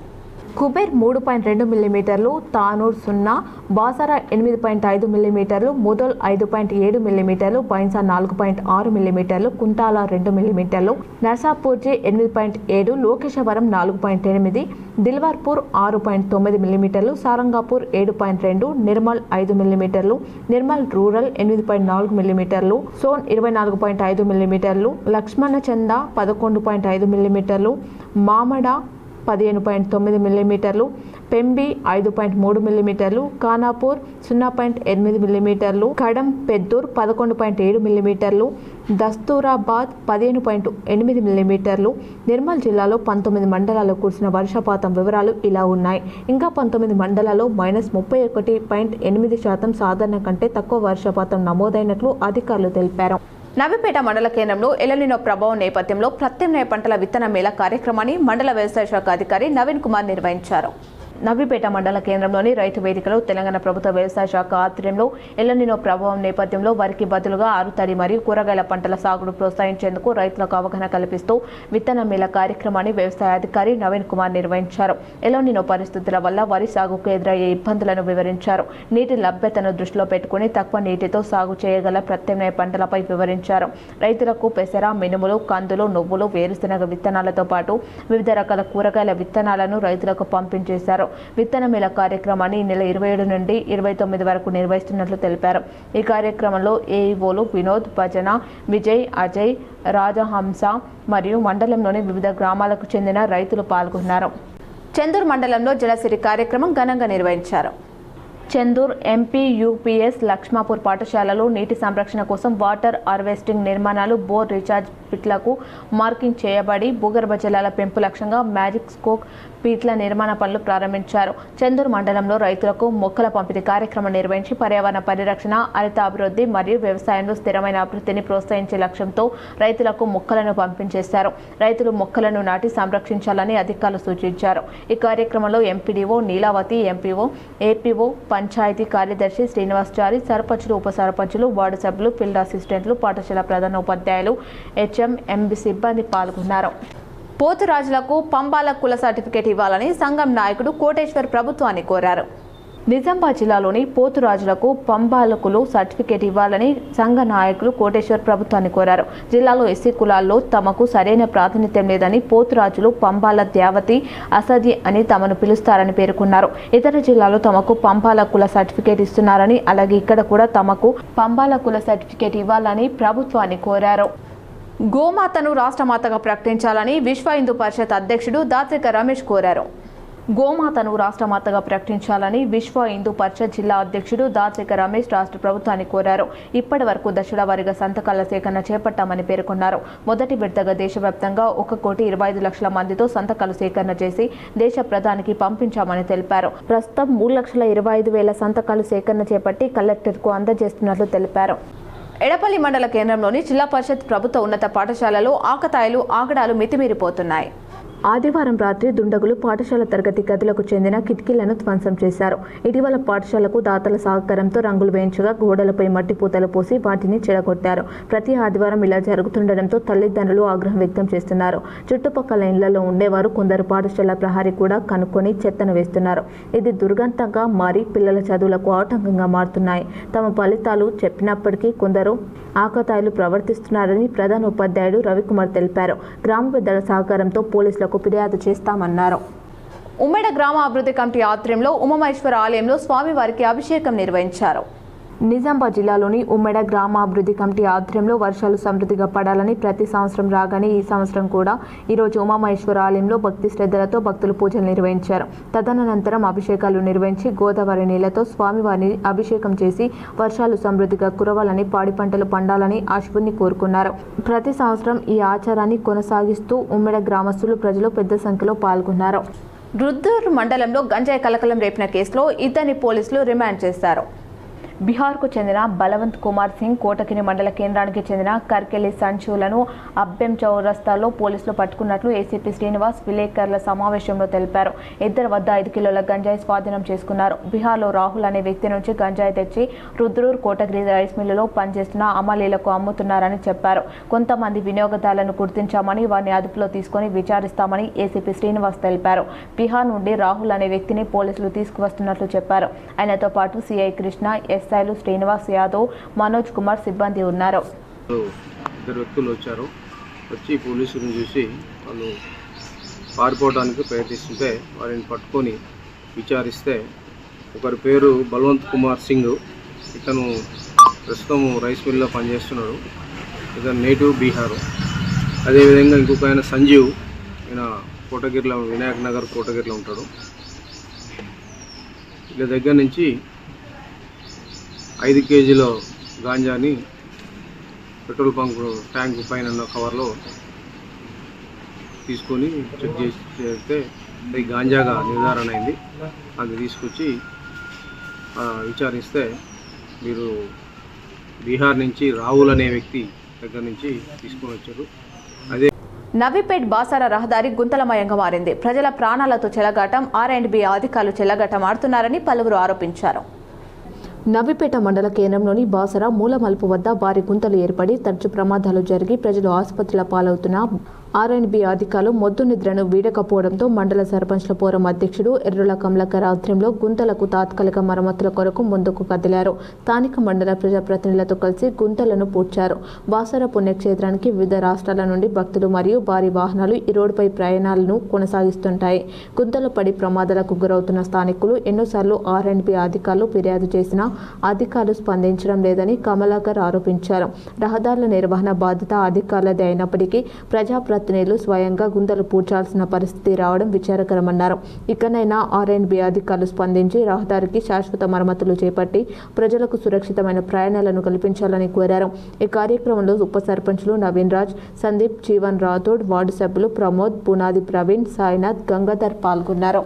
కుబేర్ 3.2 మిల్లీమీటర్లు, తానూర్ 0, బాసరా 8.5 మిల్లీమీటర్లు, ముదోల్ 5.7 మిల్లీమీటర్లు, బైన్సా 4.6 మిల్లీమీటర్లు, కుంటాల 2 మిల్లీమీటర్లు, నర్సాపూర్జీ 8.7, లోకేశవరం 4.8, దిల్వార్పూర్ 6.9 మిల్లీమీటర్లు, సారంగాపూర్ 7.2, నిర్మల్ 5 మిల్లీమీటర్లు, నిర్మల్ రూరల్ 8.4 మిల్లీమీటర్లు, సోన్ 24.5 మిల్లీమీటర్లు, లక్ష్మణచంద 11.5 మిల్లీమీటర్లు, మామడ 15.9 మిల్లీమీటర్లు, పెంబి 5.3 మిల్లీమీటర్లు, ఖానాపూర్ 0.8 మిల్లీమీటర్లు, కడం పెద్దూర్ 11.7 మిల్లీమీటర్లు, దస్తూరాబాద్ 15.8 మిల్లీమీటర్లు. నిర్మల్ జిల్లాలో 19 మండలాల్లో కురిసిన వర్షపాతం వివరాలు ఇలా ఉన్నాయి. ఇంకా 19 మండలాల్లో -31.8% సాధారణ కంటే తక్కువ వర్షపాతం నమోదైనట్లు అధికారులు తెలిపారు. నవీపేట మండల కేంద్రంలో ఎలనినో ప్రభావం నేపథ్యంలో ప్రత్యామ్నాయ పంటల విత్తన మేళ కార్యక్రమాన్ని మండల వ్యవసాయ శాఖ అధికారి నవీన్ కుమార్ నిర్వహించారు. నవీపేట మండల కేంద్రంలోని రైతు వేదికలో తెలంగాణ ప్రభుత్వ వ్యవసాయ శాఖ ఆధ్వర్యంలో ఎలనినో ప్రభావం నేపథ్యంలో వరికి బదులుగా ఆరుతడి మరియు కూరగాయల పంటల సాగును ప్రోత్సహించేందుకు రైతులకు అవగాహన కల్పిస్తూ విత్తన మేళ కార్యక్రమాన్ని వ్యవసాయ అధికారి నవీన్ కుమార్ నిర్వహించారు. ఎలనినో పరిస్థితుల వల్ల వరి సాగుకు ఎదురయ్యే ఇబ్బందులను వివరించారు. నీటి లభ్యతను దృష్టిలో పెట్టుకుని తక్కువ నీటితో సాగు చేయగల ప్రత్యామ్నాయ పంటలపై వివరించారు. రైతులకు పెసర, మినుములు, కందులు, నువ్వులు, వేరుశెనగ విత్తనాలతో పాటు వివిధ రకాల కూరగాయల విత్తనాలను రైతులకు పంపించేశారు. విత్తన మేళ కార్యక్రమాన్ని ఈ నెల 27 నుండి 29 వరకు నిర్వహిస్తున్నట్లు తెలిపారు. ఈ కార్యక్రమంలో ఏఈఓలు వినోద్, భజన, విజయ్, అజయ్, రాజహంస మరియు మండలంలోని వివిధ గ్రామాలకు చెందిన రైతులు పాల్గొన్నారు. చందూర్ మండలంలో జలసిరి కార్యక్రమం ఘనంగా నిర్వహించారు. చందూర్ ఎంపీ యూపీఎస్ లక్ష్మాపూర్ పాఠశాలలో నీటి సంరక్షణ కోసం వాటర్ హార్వెస్టింగ్ నిర్మాణాలు, బోర్ రీఛార్జ్ పిట్లకు మార్కింగ్ చేయబడి భూగర్భ జలాల పెంపు లక్ష్యంగా మ్యాజిక్ స్కోక్ పీట్ల నిర్మాణ పనులు ప్రారంభించారు. చందూర్ మండలంలో రైతులకు మొక్కల పంపిణీ కార్యక్రమం నిర్వహించి పర్యావరణ పరిరక్షణ, హరిత అభివృద్ధి మరియు వ్యవసాయంలో స్థిరమైన అభివృద్ధిని ప్రోత్సహించే లక్ష్యంతో రైతులకు మొక్కలను పంపించేశారు. రైతులు మొక్కలను నాటి సంరక్షించాలని అధికారులు సూచించారు. ఈ కార్యక్రమంలో MPDO Neelavathi, MPO, APO, panchayat కార్యదర్శి శ్రీనివాసచారి, సర్పంచులు, ఉప సర్పంచులు, వార్డు సభ్యులు, ఫీల్డ్ అసిస్టెంట్లు, పాఠశాల ప్రధాన ఉపాధ్యాయులు, హెచ్ఎం, ఎంబీ సిబ్బంది పాల్గొన్నారు. పోతురాజులకు పంబాల కుల సర్టిఫికేట్ ఇవ్వాలని సంఘం నాయకుడు కోటేశ్వర్ ప్రభుత్వాన్ని కోరారు. నిజామాబాద్ జిల్లాలోని పోతురాజులకు పంబాలకులు సర్టిఫికేట్ ఇవ్వాలని సంఘ నాయకులు కోటేశ్వర్ ప్రభుత్వాన్ని కోరారు. జిల్లాలో ఎస్సీ కులాల్లో తమకు సరైన ప్రాతినిధ్యం లేదని, పోతురాజులు పంబాల ద్యావతి, అసది అని తమను పిలుస్తారని పేర్కొన్నారు. ఇతర జిల్లాలో తమకు పంబాల కుల సర్టిఫికేట్ ఇస్తున్నారని, అలాగే ఇక్కడ కూడా తమకు పంబాల కుల సర్టిఫికేట్ ఇవ్వాలని ప్రభుత్వాన్ని కోరారు. గోమాతను రాష్ట్రమాతగా ప్రకటించాలని విశ్వ హిందూ పరిషత్ అధ్యక్షుడు దాత్రిక రమేష్ కోరారు. గోమాతను రాష్ట్రమాతగా ప్రకటించాలని విశ్వ హిందూ పరిషత్ జిల్లా అధ్యక్షుడు దాత్రిక రమేష్ రాష్ట్ర ప్రభుత్వాన్ని కోరారు. ఇప్పటి వరకు దశల వారీగా సంతకాల సేకరణ చేపట్టామని పేర్కొన్నారు. మొదటి విడతగా దేశవ్యాప్తంగా 1,25,00,000 మందితో సంతకాలు సేకరణ చేసి దేశ ప్రధానికి పంపించామని తెలిపారు. ప్రస్తుతం 3,25,000 సంతకాలు సేకరణ చేపట్టి కలెక్టర్కు అందజేస్తున్నట్లు తెలిపారు. ఎడపల్లి మండల కేంద్రంలోని జిల్లా పరిషత్ ప్రభుత్వ ఉన్నత పాఠశాలలో ఆకతాయిలు, ఆగడాలు మితిమీరిపోతున్నాయి. ఆదివారం రాత్రి దుండగులు పాఠశాల తరగతి గదులకు చెందిన కిటికీలను ధ్వంసం చేశారు. ఇటీవల పాఠశాలకు దాతల సహకారంతో రంగులు వేయించగా గోడలపై మట్టి పూతలు పోసి వాటిని చెడగొట్టారు. ప్రతి ఆదివారం ఇలా జరుగుతుండటంతో తల్లిదండ్రులు ఆగ్రహం వ్యక్తం చేస్తున్నారు. చుట్టుపక్కల ఇళ్లలో ఉండేవారు కొందరు పాఠశాల ప్రహరీ కూడా కనుక్కొని చెత్తను వేస్తున్నారు. ఇది దుర్గంధంగా మారి పిల్లల చదువులకు ఆటంకంగా మారుతున్నాయి. తమ ఫలితాలు చెప్పినప్పటికీ కొందరు ఆకతాయిలు ప్రవర్తిస్తున్నారని ప్రధాన ఉపాధ్యాయుడు రవికుమార్ తెలిపారు. గ్రామ పెద్దల సహకారంతో పోలీసులకు ఫిర్యాదు చేస్తామన్నారు. ఉమ్మడి గ్రామ అభివృద్ధి కమిటీ ఆధ్వర్యంలో ఉమామహేశ్వర ఆలయంలో స్వామివారికి అభిషేకం నిర్వహించారు. నిజామాబాద్ జిల్లాలోని ఉమ్మడి గ్రామాభివృద్ధి కమిటీ ఆధ్వర్యంలో వర్షాలు సమృద్ధిగా పడాలని ప్రతి సంవత్సరం రాగానే ఈ సంవత్సరం కూడా ఈరోజు ఉమామహేశ్వర ఆలయంలో భక్తి శ్రద్ధలతో భక్తులు పూజలు నిర్వహించారు. తదనంతరం అభిషేకాలు నిర్వహించి గోదావరి నీళ్లతో స్వామివారిని అభిషేకం చేసి వర్షాలు సమృద్ధిగా కురవాలని, పాడి పంటలు పండాలని ఆ శివుని కోరుకున్నారు. ప్రతి సంవత్సరం ఈ ఆచారాన్ని కొనసాగిస్తూ ఉమ్మడి గ్రామస్తులు, ప్రజలు పెద్ద సంఖ్యలో పాల్గొన్నారు. రుద్దూరు మండలంలో గంజాయి కలకలం రేపిన కేసులో ఇద్దరిని పోలీసులు రిమాండ్ చేశారు. బీహార్కు చెందిన బలవంత్ కుమార్ సింగ్, కోటగిరి మండల కేంద్రానికి చెందిన కర్కెలి సంచులను అబ్బెం చౌరస్తాలో పోలీసులు పట్టుకున్నట్లు ఏసీపీ శ్రీనివాస్ విలేకరుల సమావేశంలో తెలిపారు. ఇద్దరి వద్ద 5 కిలోల గంజాయి స్వాధీనం చేసుకున్నారు. బీహార్లో రాహుల్ అనే వ్యక్తి నుంచి గంజాయి తెచ్చి రుద్రూర్ కోటగిరి రైస్ మిల్లులో పనిచేస్తున్న అమలీలకు అమ్ముతున్నారని చెప్పారు. కొంతమంది వినియోగదారులను గుర్తించామని వారిని అదుపులో తీసుకుని విచారిస్తామని ఏసీపీ శ్రీనివాస్ తెలిపారు. బీహార్ నుండి రాహుల్ అనే వ్యక్తిని పోలీసులు తీసుకువస్తున్నట్లు చెప్పారు. ఆయనతో పాటు సిఐ కృష్ణ, ఎస్ఐలు శ్రీనివాస్ యాదవ్, మనోజ్ కుమార్ సిబ్బంది ఉన్నారు. ఇద్దరు వ్యక్తులు వచ్చారు. వచ్చి పోలీసులను చూసి వాళ్ళు పారిపోవడానికి ప్రయత్నిస్తుంటే వారిని పట్టుకొని విచారిస్తే ఒకరి పేరు బలవంత్ కుమార్ సింగ్, ఇతను ప్రస్తుతం రైస్ మిల్లో పనిచేస్తున్నాడు. ఇతను నేటివ్ బీహారు. అదేవిధంగా ఇంకొక ఆయన సంజీవ్, ఈయన కోటగిరిలో, వినాయక్ నగర్ కోటగిరిలో ఉంటాడు. వీళ్ళ దగ్గర నుంచి 5 కేజీల గాంజాని పెట్రోల్ బంక్ ట్యాంక్ పైన ఉన్న కవర్లో తీసుకొని చెక్ చేస్తే అది గాంజాగా నిర్ధారణ అయింది. అది తీసుకొచ్చి విచారిస్తే మీరు బీహార్ నుంచి రాహుల్ అనే వ్యక్తి దగ్గర నుంచి తీసుకొని వచ్చారు. అదే నవీపేట్ బాసార రహదారి గుంతలమయంగా మారింది. ప్రజల ప్రాణాలతో చెలగాటం R&B అధికారులు చెలగాటం ఆడుతున్నారని పలువురు ఆరోపించారు. నవీపేట మండల కేంద్రంలోని బాసర మూల మలుపు వద్ద భారీ గుంతలు ఏర్పడి తరచు ప్రమాదాలు జరిగి ప్రజలు ఆసుపత్రుల పాలవుతున్న R&B అధికారులు మొద్దు నిద్రను వీడకపోవడంతో మండల సర్పంచ్ల ఫోరం అధ్యక్షుడు ఎర్రుల కమలాకర్ ఆధ్వర్యంలో గుంతలకు తాత్కాలిక మరమ్మతుల కొరకు ముందుకు కదిలారు. స్థానిక మండల ప్రజాప్రతినిధులతో కలిసి గుంతలను పూడ్చారు. బాసర పుణ్యక్షేత్రానికి వివిధ రాష్ట్రాల నుండి భక్తులు మరియు భారీ వాహనాలు ఈ రోడ్డుపై ప్రయాణాలను కొనసాగిస్తుంటాయి. గుంతలు పడి ప్రమాదాలకు గురవుతున్న స్థానికులు ఎన్నోసార్లు R&B అధికారులు ఫిర్యాదు చేసినా అధికారులు స్పందించడం లేదని కమలాకర్ ఆరోపించారు. రహదారుల నిర్వహణ బాధ్యత అధికారులదే అయినప్పటికీ ప్రజాప్రతినిధులు స్వయంగా గుంతలు పూడ్చాల్సిన పరిస్థితి రావడం విచారకరమన్నారు. ఇకనైనా R&B అధికారులు స్పందించి రహదారికి శాశ్వత మరమ్మతులు చేపట్టి ప్రజలకు సురక్షితమైన ప్రయాణాలను కల్పించాలని కోరారు. ఈ కార్యక్రమంలో ఉప సర్పంచ్లు నవీన్ రాజ్, సందీప్, జీవన్ రాథోడ్, వార్డు సభ్యులు ప్రమోద్, పునాది ప్రవీణ్, సాయినాథ్, గంగాధర్ పాల్గొన్నారు.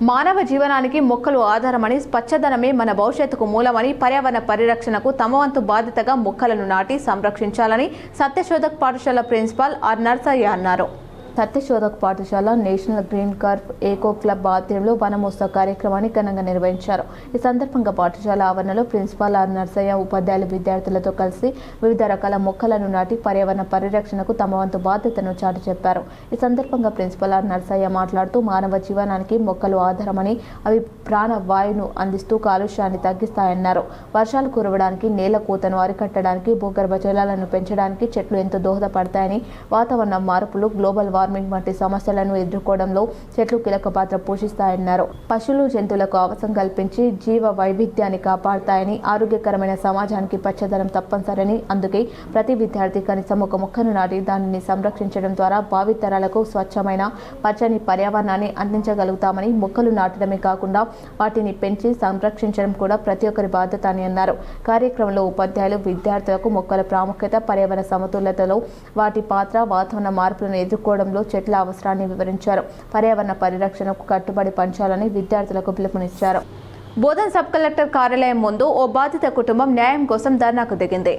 మానవ జీవనానికి మొక్కలు ఆధారమని, పచ్చదనమే మన భవిష్యత్తుకు మూలమని, పర్యావరణ పరిరక్షణకు తమ వంతు బాధ్యతగా మొక్కలను నాటి సంరక్షించాలని సత్యశోధక్ పాఠశాల ప్రిన్సిపాల్ ఆర్ నర్సయ్య అన్నారు. సత్యశోధక్ పాఠశాల నేషనల్ గ్రీన్ కార్ప్ ఏకో క్లబ్ ఆధ్వర్యంలో వనమోత్సవ కార్యక్రమాన్ని ఘనంగా నిర్వహించారు. ఈ సందర్భంగా పాఠశాల ఆవరణలో ప్రిన్సిపాల్ ఆర్ నర్సయ్య ఉపాధ్యాయులు విద్యార్థులతో కలిసి వివిధ రకాల మొక్కలను నాటి పర్యావరణ పరిరక్షణకు తమ వంతు బాధ్యతను చాటి చెప్పారు. ఈ సందర్భంగా ప్రిన్సిపాల్ ఆర్ నర్సయ్య మాట్లాడుతూ మానవ జీవనానికి మొక్కలు ఆధారమని, అవి ప్రాణ వాయువును అందిస్తూ కాలుష్యాన్ని తగ్గిస్తాయన్నారు. వర్షాలు కురవడానికి, నేల కోతను అరికట్టడానికి, భూగర్భ జలాలను పెంచడానికి చెట్లు ఎంతో దోహదపడతాయని, వాతావరణ మార్పులు, గ్లోబల్ వార్మింగ్ వంటి సమస్యలను ఎదుర్కోవడంలో చెట్లు కీలక పాత్ర పోషిస్తాయన్నారు. పశువులు, జంతువులకు ఆవాసం కల్పించి జీవ వైవిధ్యాన్ని కాపాడతాయని, ఆరోగ్యకరమైన సమాజానికి పచ్చదనం తప్పనిసరని, అందుకే ప్రతి విద్యార్థి కనీసం ఒక మొక్కను నాటి దానిని సంరక్షించడం ద్వారా భావితరాలకు స్వచ్ఛమైన పచ్చని పర్యావరణాన్ని అందించగలుగుతామని, మొక్కలు నాటడమే కాకుండా వాటిని పెంచి సంరక్షించడం కూడా ప్రతి ఒక్కరి బాధ్యత అని అన్నారు. కార్యక్రమంలో ఉపాధ్యాయులు విద్యార్థులకు మొక్కల ప్రాముఖ్యత, పర్యావరణ సమతుల్యతలో వాటి పాత్ర, వాతావరణ మార్పులను ఎదుర్కోవడంలో చెట్ల అవసరాన్ని వివరించారు. పర్యావరణ పరిరక్షణకు కట్టుబడి పంచాలని విద్యార్థులకు పిలుపునిచ్చారు. బోధన్ సబ్ కలెక్టర్ కార్యాలయం ముందు ఓ బాధిత కుటుంబం న్యాయం కోసం ధర్నాకు దిగింది.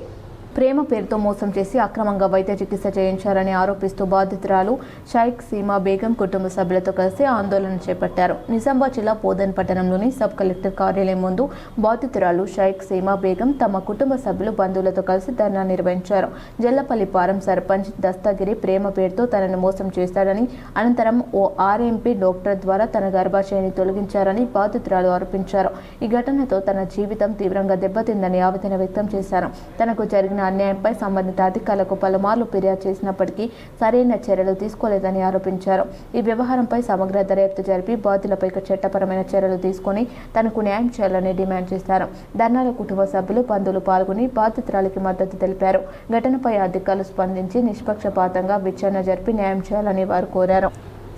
ప్రేమ పేరుతో మోసం చేసి అక్రమంగా వైద్య చికిత్స చేయించారని ఆరోపిస్తూ బాధితురాలు షైక్ సీమా బేగం కుటుంబ సభ్యులతో కలిసి ఆందోళన చేపట్టారు. నిజామాబాద్ జిల్లా బోధన్ పట్టణంలోని సబ్ కలెక్టర్ కార్యాలయం ముందు బాధితురాలు షైక్ సీమా బేగం తమ కుటుంబ సభ్యులు, బంధువులతో కలిసి ధర్నా నిర్వహించారు. జల్లపల్లి పారం సర్పంచ్ దస్తగిరి ప్రేమ పేరుతో తనను మోసం చేశాడని, అనంతరం ఓ R&B డాక్టర్ ద్వారా తన గర్భాశయాన్ని తొలగించారని బాధితురాలు ఆరోపించారు. ఈ ఘటనతో తన జీవితం తీవ్రంగా దెబ్బతిందని ఆవేదన వ్యక్తం చేశారు. తనకు జరిగిన అన్యాయంపై సంబంధిత అధికారులకు పలుమార్లు ఫిర్యాదు చేసినప్పటికీ సరైన చర్యలు తీసుకోలేదని ఆరోపించారు. ఈ వ్యవహారంపై సమగ్ర దర్యాప్తు జరిపి బాధితులపై చట్టపరమైన చర్యలు తీసుకుని తనకు న్యాయం చేయాలని డిమాండ్ చేశారు. ధర్నాలో కుటుంబ సభ్యులు, బంధువులు పాల్గొని బాధితురాలికి మద్దతు తెలిపారు. ఘటనపై అధికారులు స్పందించి నిష్పక్షపాతంగా విచారణ జరిపి న్యాయం చేయాలని వారు కోరారు.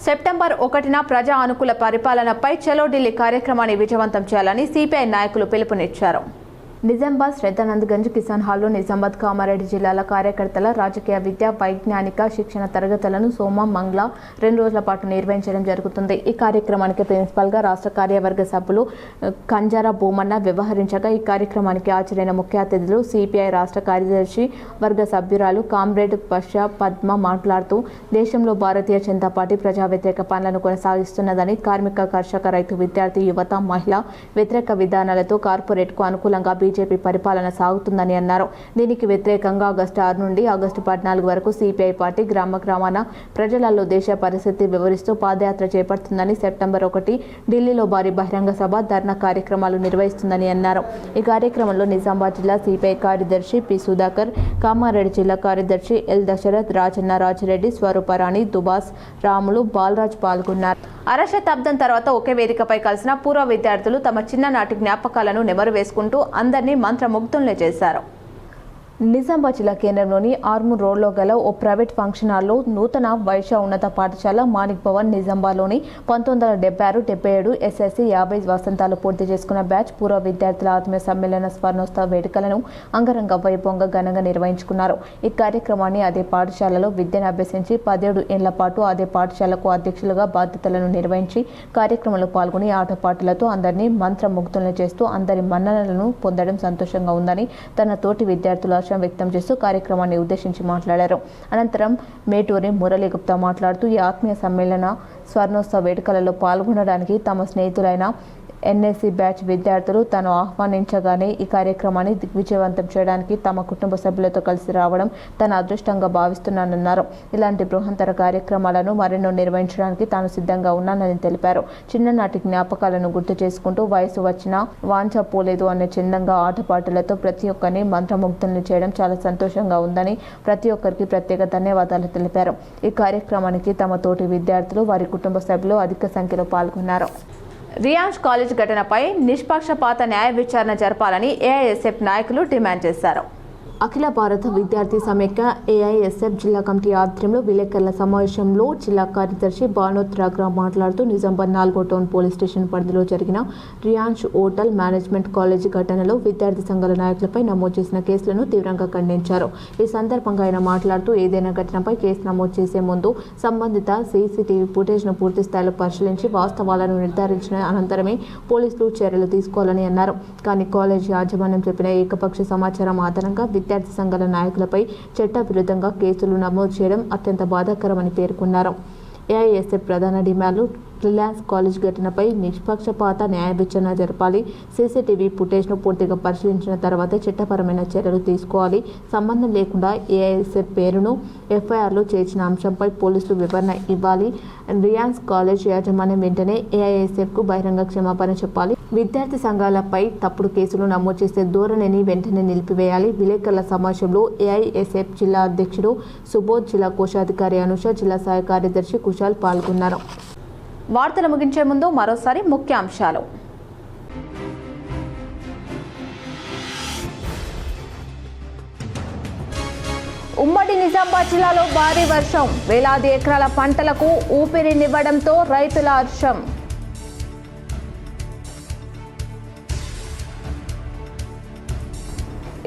సెప్టెంబర్ 1న ప్రజా అనుకూల పరిపాలనపై చలో ఢిల్లీ కార్యక్రమాన్ని విజయవంతం చేయాలని సిపిఐ నాయకులు పిలుపునిచ్చారు. నిజామాబాద్ శ్రద్ధానందగంజ్ కిసాన్ హాల్లో నిజామాబాద్, కామారెడ్డి జిల్లాల కార్యకర్తల రాజకీయ విద్య, వైజ్ఞానిక శిక్షణ తరగతులను సోమ, మంగళ 2 రోజుల పాటు నిర్వహించడం జరుగుతుంది. ఈ కార్యక్రమానికి ప్రిన్సిపల్గా రాష్ట్ర కార్యవర్గ సభ్యులు కంజారా భూమన్న వ్యవహరించగా, ఈ కార్యక్రమానికి హాజరైన ముఖ్య అతిథులు సిపిఐ రాష్ట్ర కార్యదర్శి వర్గ సభ్యురాలు కామ్రేడ్ పషా పద్మ మాట్లాడుతూ, దేశంలో భారతీయ జనతా పార్టీ ప్రజా వ్యతిరేక పనులను కొనసాగిస్తున్నదని, కార్మిక, కర్షక, రైతు, విద్యార్థి, యువత, మహిళ వ్యతిరేక విధానాలతో కార్పొరేట్కు అనుకూలంగా బీజేపీ పరిపాలన సాగుతుందని అన్నారు. దీనికి వ్యతిరేకంగా ఆగస్టు 6 నుండి ఆగస్టు 14 వరకు సిపిఐ పార్టీ గ్రామ గ్రామాన ప్రజలలో దేశ పరిస్థితి వివరిస్తూ పాదయాత్ర చేపడుతుందని, సెప్టెంబర్ 1 ఢిల్లీలో భారీ బహిరంగ సభ, ధర్నా కార్యక్రమాలు నిర్వహిస్తుందని అన్నారు. ఈ కార్యక్రమంలో నిజామాబాద్ జిల్లా సిపిఐ కార్యదర్శి పి సుధాకర్, కామారెడ్డి జిల్లా కార్యదర్శి ఎల్ దశరథ్, రాజన్న, రాజిరెడ్డి, స్వరూపరాణి, దుబాస్, రాములు, బాలరాజ్ పాల్గొన్నారు. అరశతాబ్దం తర్వాత ఒకే వేదికపై కలిసిన పూర్వ విద్యార్థులు తమ చిన్ననాటి జ్ఞాపకాలను నెమరు వేసుకుంటూ అందరినీ మంత్రముగ్ధుల్ని చేశారు. నిజామాబాద్ జిల్లా కేంద్రంలోని ఆర్మూర్ రోడ్లో గల ఓ ప్రైవేట్ ఫంక్షన్ హాల్లో నూతన వైశ్య ఉన్నత పాఠశాల మాణిక్ భవన్ నిజామాబాద్లోని 1976-77 ఎస్ఎస్సి 50 వసంతాలు పూర్తి చేసుకున్న బ్యాచ్ పూర్వ విద్యార్థుల ఆత్మీయ సమ్మేళన స్వర్ణోత్సవ వేడుకలను అంగరంగ వైభవంగా ఘనంగా నిర్వహించుకున్నారు. ఈ కార్యక్రమాన్ని అదే పాఠశాలలో విద్యను అభ్యసించి 17 ఏళ్ల పాటు అదే పాఠశాలకు అధ్యక్షులుగా బాధ్యతలను నిర్వహించి కార్యక్రమంలో పాల్గొని ఆటపాటలతో అందరినీ మంత్రముగ్ధులను చేస్తూ అందరి మన్ననలను పొందడం సంతోషంగా ఉందని తన తోటి విద్యార్థుల వ్యక్తం చేస్తూ కార్యక్రమాన్ని ఉద్దేశించి మాట్లాడారు. అనంతరం మేటూరి మురళీ గుప్తా మాట్లాడుతూ ఈ ఆత్మీయ సమ్మేళన స్వర్ణోత్సవ వేడుకలలో పాల్గొనడానికి తమ స్నేహితులైన ఎన్ఎస్సి బ్యాచ్ విద్యార్థులు తాను ఆహ్వానించగానే ఈ కార్యక్రమాన్ని దిగ్విజయవంతం చేయడానికి తమ కుటుంబ సభ్యులతో కలిసి రావడం తన అదృష్టంగా భావిస్తున్నానన్నారు. ఇలాంటి బృహత్తర కార్యక్రమాలను మరెన్నో నిర్వహించడానికి తాను సిద్ధంగా ఉన్నానని తెలిపారు. చిన్ననాటి జ్ఞాపకాలను గుర్తు చేసుకుంటూ వయసు వచ్చినా వాంఛ పోలేదు అనే చిన్నంగా ఆటపాటలతో ప్రతి ఒక్కరిని మంత్రముగ్ధుల్ని చేయడం చాలా సంతోషంగా ఉందని ప్రతి ఒక్కరికి ప్రత్యేక ధన్యవాదాలు తెలిపారు. ఈ కార్యక్రమానికి తమ తోటి విద్యార్థులు వారి కుటుంబ సభ్యులు అధిక సంఖ్యలో పాల్గొన్నారు. రియాన్స్ కాలేజ్ ఘటనపై నిష్పక్షపాత న్యాయ విచారణ జరపాలని ఏఐఎస్ఎఫ్ నాయకులు డిమాండ్ చేశారు. అఖిల భారత విద్యార్థి సమైక్య ఏఐఎస్ఎఫ్ జిల్లా కమిటీ ఆధ్వర్యంలో విలేకరుల సమావేశంలో జిల్లా కార్యదర్శి భానోత్ రాగ్రా మాట్లాడుతూ నిజామాబాద్ 4వ టౌన్ పోలీస్ స్టేషన్ పరిధిలో జరిగిన రియాన్స్ హోటల్ మేనేజ్మెంట్ కాలేజీ ఘటనలో విద్యార్థి సంఘాల నాయకులపై నమోదు చేసిన కేసులను తీవ్రంగా ఖండించారు. ఈ సందర్భంగా ఆయన మాట్లాడుతూ ఏదైనా ఘటనపై కేసు నమోదు చేసే ముందు సంబంధిత సీసీటీవీ ఫుటేజ్ను పూర్తి స్థాయిలో పరిశీలించి వాస్తవాలను నిర్ధారించిన అనంతరమే పోలీసులు చర్యలు తీసుకోవాలని అన్నారు. కానీ కాలేజీ యాజమాన్యం చెప్పిన ఏకపక్ష సమాచారం ఆధారంగా విద్యార్థి సంఘాల నాయకులపై చట్టవిరుద్ధంగా కేసులు నమోదు చేయడం అత్యంత బాధాకరమని పేర్కొన్నారు. ఏఐఎస్ఎఫ్ ప్రధాన డిమాండ్లు రిలయన్స్ కాలేజ్ ఘటనపై నిష్పక్షపాత న్యాయ విచారణ జరపాలి, సీసీటీవీ ఫుటేజ్ను పూర్తిగా పరిశీలించిన తర్వాతే చట్టపరమైన చర్యలు తీసుకోవాలి, సంబంధం లేకుండా ఏఐఎస్ఎఫ్ పేరును ఎఫ్ఐఆర్లో చేర్చిన అంశంపై పోలీసులు వివరణ ఇవ్వాలి, రిలయన్స్ కాలేజ్ యాజమాన్యం వెంటనే ఏఐఎస్ఎఫ్కు బహిరంగ క్షమాపణ చెప్పాలి, విద్యార్థి సంఘాలపై తప్పుడు కేసులు నమోదు చేసే ధోరణిని వెంటనే నిలిపివేయాలి. విలేకరుల సమావేశంలో ఏఐఎస్ఎఫ్ జిల్లా అధ్యక్షుడు సుబోధ్, జిల్లా కోశాధికారి అనుష, జిల్లా సహాయ కార్యదర్శి కుశాల్ పాల్గొన్నారు. వార్తలు ముగించే ముందు మరోసారి ముఖ్యాంశాలు. ఉమ్మడి నిజామాబాద్ జిల్లాలో భారీ వర్షం, వేలాది ఎకరాల పంటలకు ఊపిరినివ్వడంతో రైతుల హర్షం.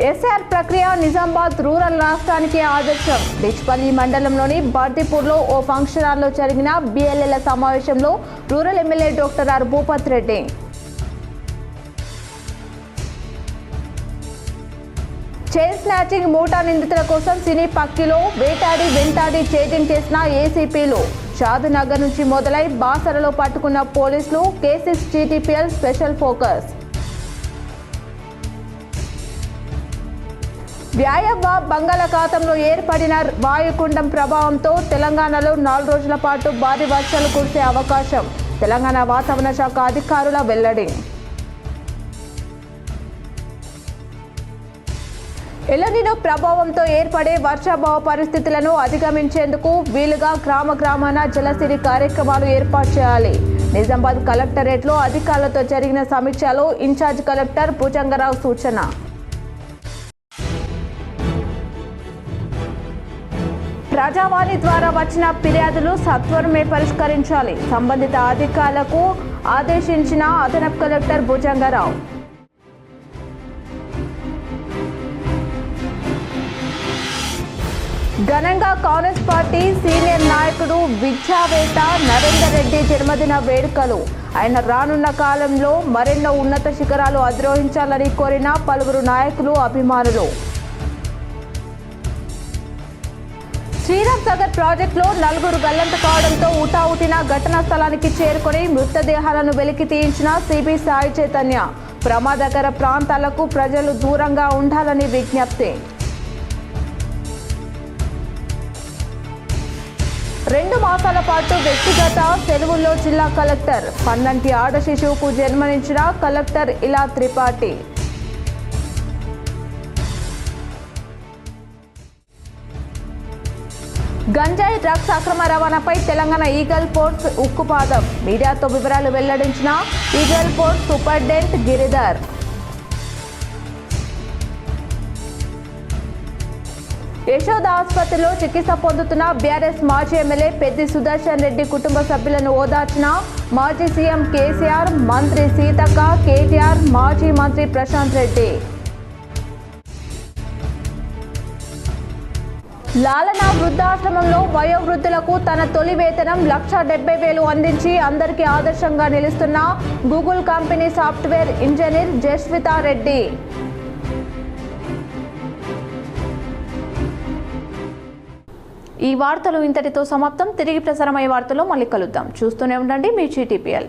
ఎస్ఆర్ ప్రక్రియ నిజామాబాద్ రూరల్ రాష్ట్రానికి ఆదర్శం. డిచ్పల్లి మండలంలోని బర్దిపూర్లో ఓ ఫంక్షన్ హాల్లో జరిగిన బిఎల్ఏల సమావేశంలో rural MLA doctor R Bhupath Reddy. Chain snatching మూటా నిందితుల కోసం సినీ పక్కిలో వెంటాడి చేజింగ్ చేసిన ఏసీపీలు. షాదునగర్ నుంచి మొదలై బాసరలో పట్టుకున్న పోలీసులు. కేసీస్ జీటీపీఎల్ స్పెషల్ ఫోకస్. వ్యాయవ్వ బంగాళాఖాతంలో ఏర్పడిన వాయుగుండం ప్రభావంతో తెలంగాణలో 4 రోజుల పాటు భారీ వర్షాలు కురిసే అవకాశం. తెలంగాణ వాతావరణ శాఖ అధికారుల వెల్లడి. ఎల్నినో ప్రభావంతో ఏర్పడే వర్షాభావ పరిస్థితులను అధిగమించేందుకు వీలుగా గ్రామాన జలసిరి కార్యక్రమాలు ఏర్పాటు చేయాలి. నిజామాబాద్ కలెక్టరేట్లో అధికారులతో జరిగిన సమీక్షలో ఇన్ఛార్జ్ కలెక్టర్ భుజంగరావు సూచన. ప్రజావాణి ద్వారా వచ్చిన ఫిర్యాదులు సత్వరమే పరిష్కరించాలి. సంబంధిత అధికారులకు ఆదేశించిన అదనపు కలెక్టర్ భుజంగరావు. ఘనంగా కాంగ్రెస్ పార్టీ సీనియర్ నాయకుడు విద్యావేత్త నరేందర్ రెడ్డి జన్మదిన వేడుకలు. ఆయన రానున్న కాలంలో మరెన్నో ఉన్నత శిఖరాలు అధిరోహించాలని కోరిన పలువురు నాయకులు, అభిమానులు. శ్రీరామ్ సాగర్ ప్రాజెక్టులో 4 గల్లంతు కావడంతో ఊటావుటిన ఘటనా స్థలానికి చేరుకొని మృతదేహాలను వెలికి తీయించిన సిబి సాయి చైతన్య. ప్రమాదకర ప్రాంతాలకు ప్రజలు దూరంగా ఉండాలని విజ్ఞప్తి. 2 మాసాల పాటు వ్యక్తిగత సెలవుల్లో జిల్లా కలెక్టర్. పన్నంటి ఆడ శిశువుకు జన్మనిచ్చిన కలెక్టర్ ఇలా త్రిపాఠి. గంజాయి డ్రగ్స్ అక్రమ రవాణాపై తెలంగాణ ఈగల్ ఫోర్స్ ఉక్కుపాదం. మీడియాతో వివరాలు వెల్లడించిన eagle force superintendent Giridhar. Yashoda ఆసుపత్రిలో చికిత్స పొందుతున్న బీఆర్ఎస్ మాజీ ఎమ్మెల్యే పెద్ది సుదర్శన్ రెడ్డి కుటుంబ సభ్యులను ఓదార్చిన మాజీ సీఎం కేసీఆర్, మంత్రి సీతక్క, కేటీఆర్, మాజీ మంత్రి ప్రశాంత్ రెడ్డి. లాలన వృద్ధాశ్రమంలో వయోవృద్ధులకు తన తొలి వేతనం 1,70,000 అందించి అందరికీ ఆదర్శంగా నిలుస్తున్న Google company software engineer Jaswitha Reddy. ఈ వార్తలు ఇంతటితో సమాప్తం. తిరిగి ప్రసారమయ్యే వార్తలో మళ్ళీ కలుద్దాం. చూస్తూనే ఉండండి మీ GTPL.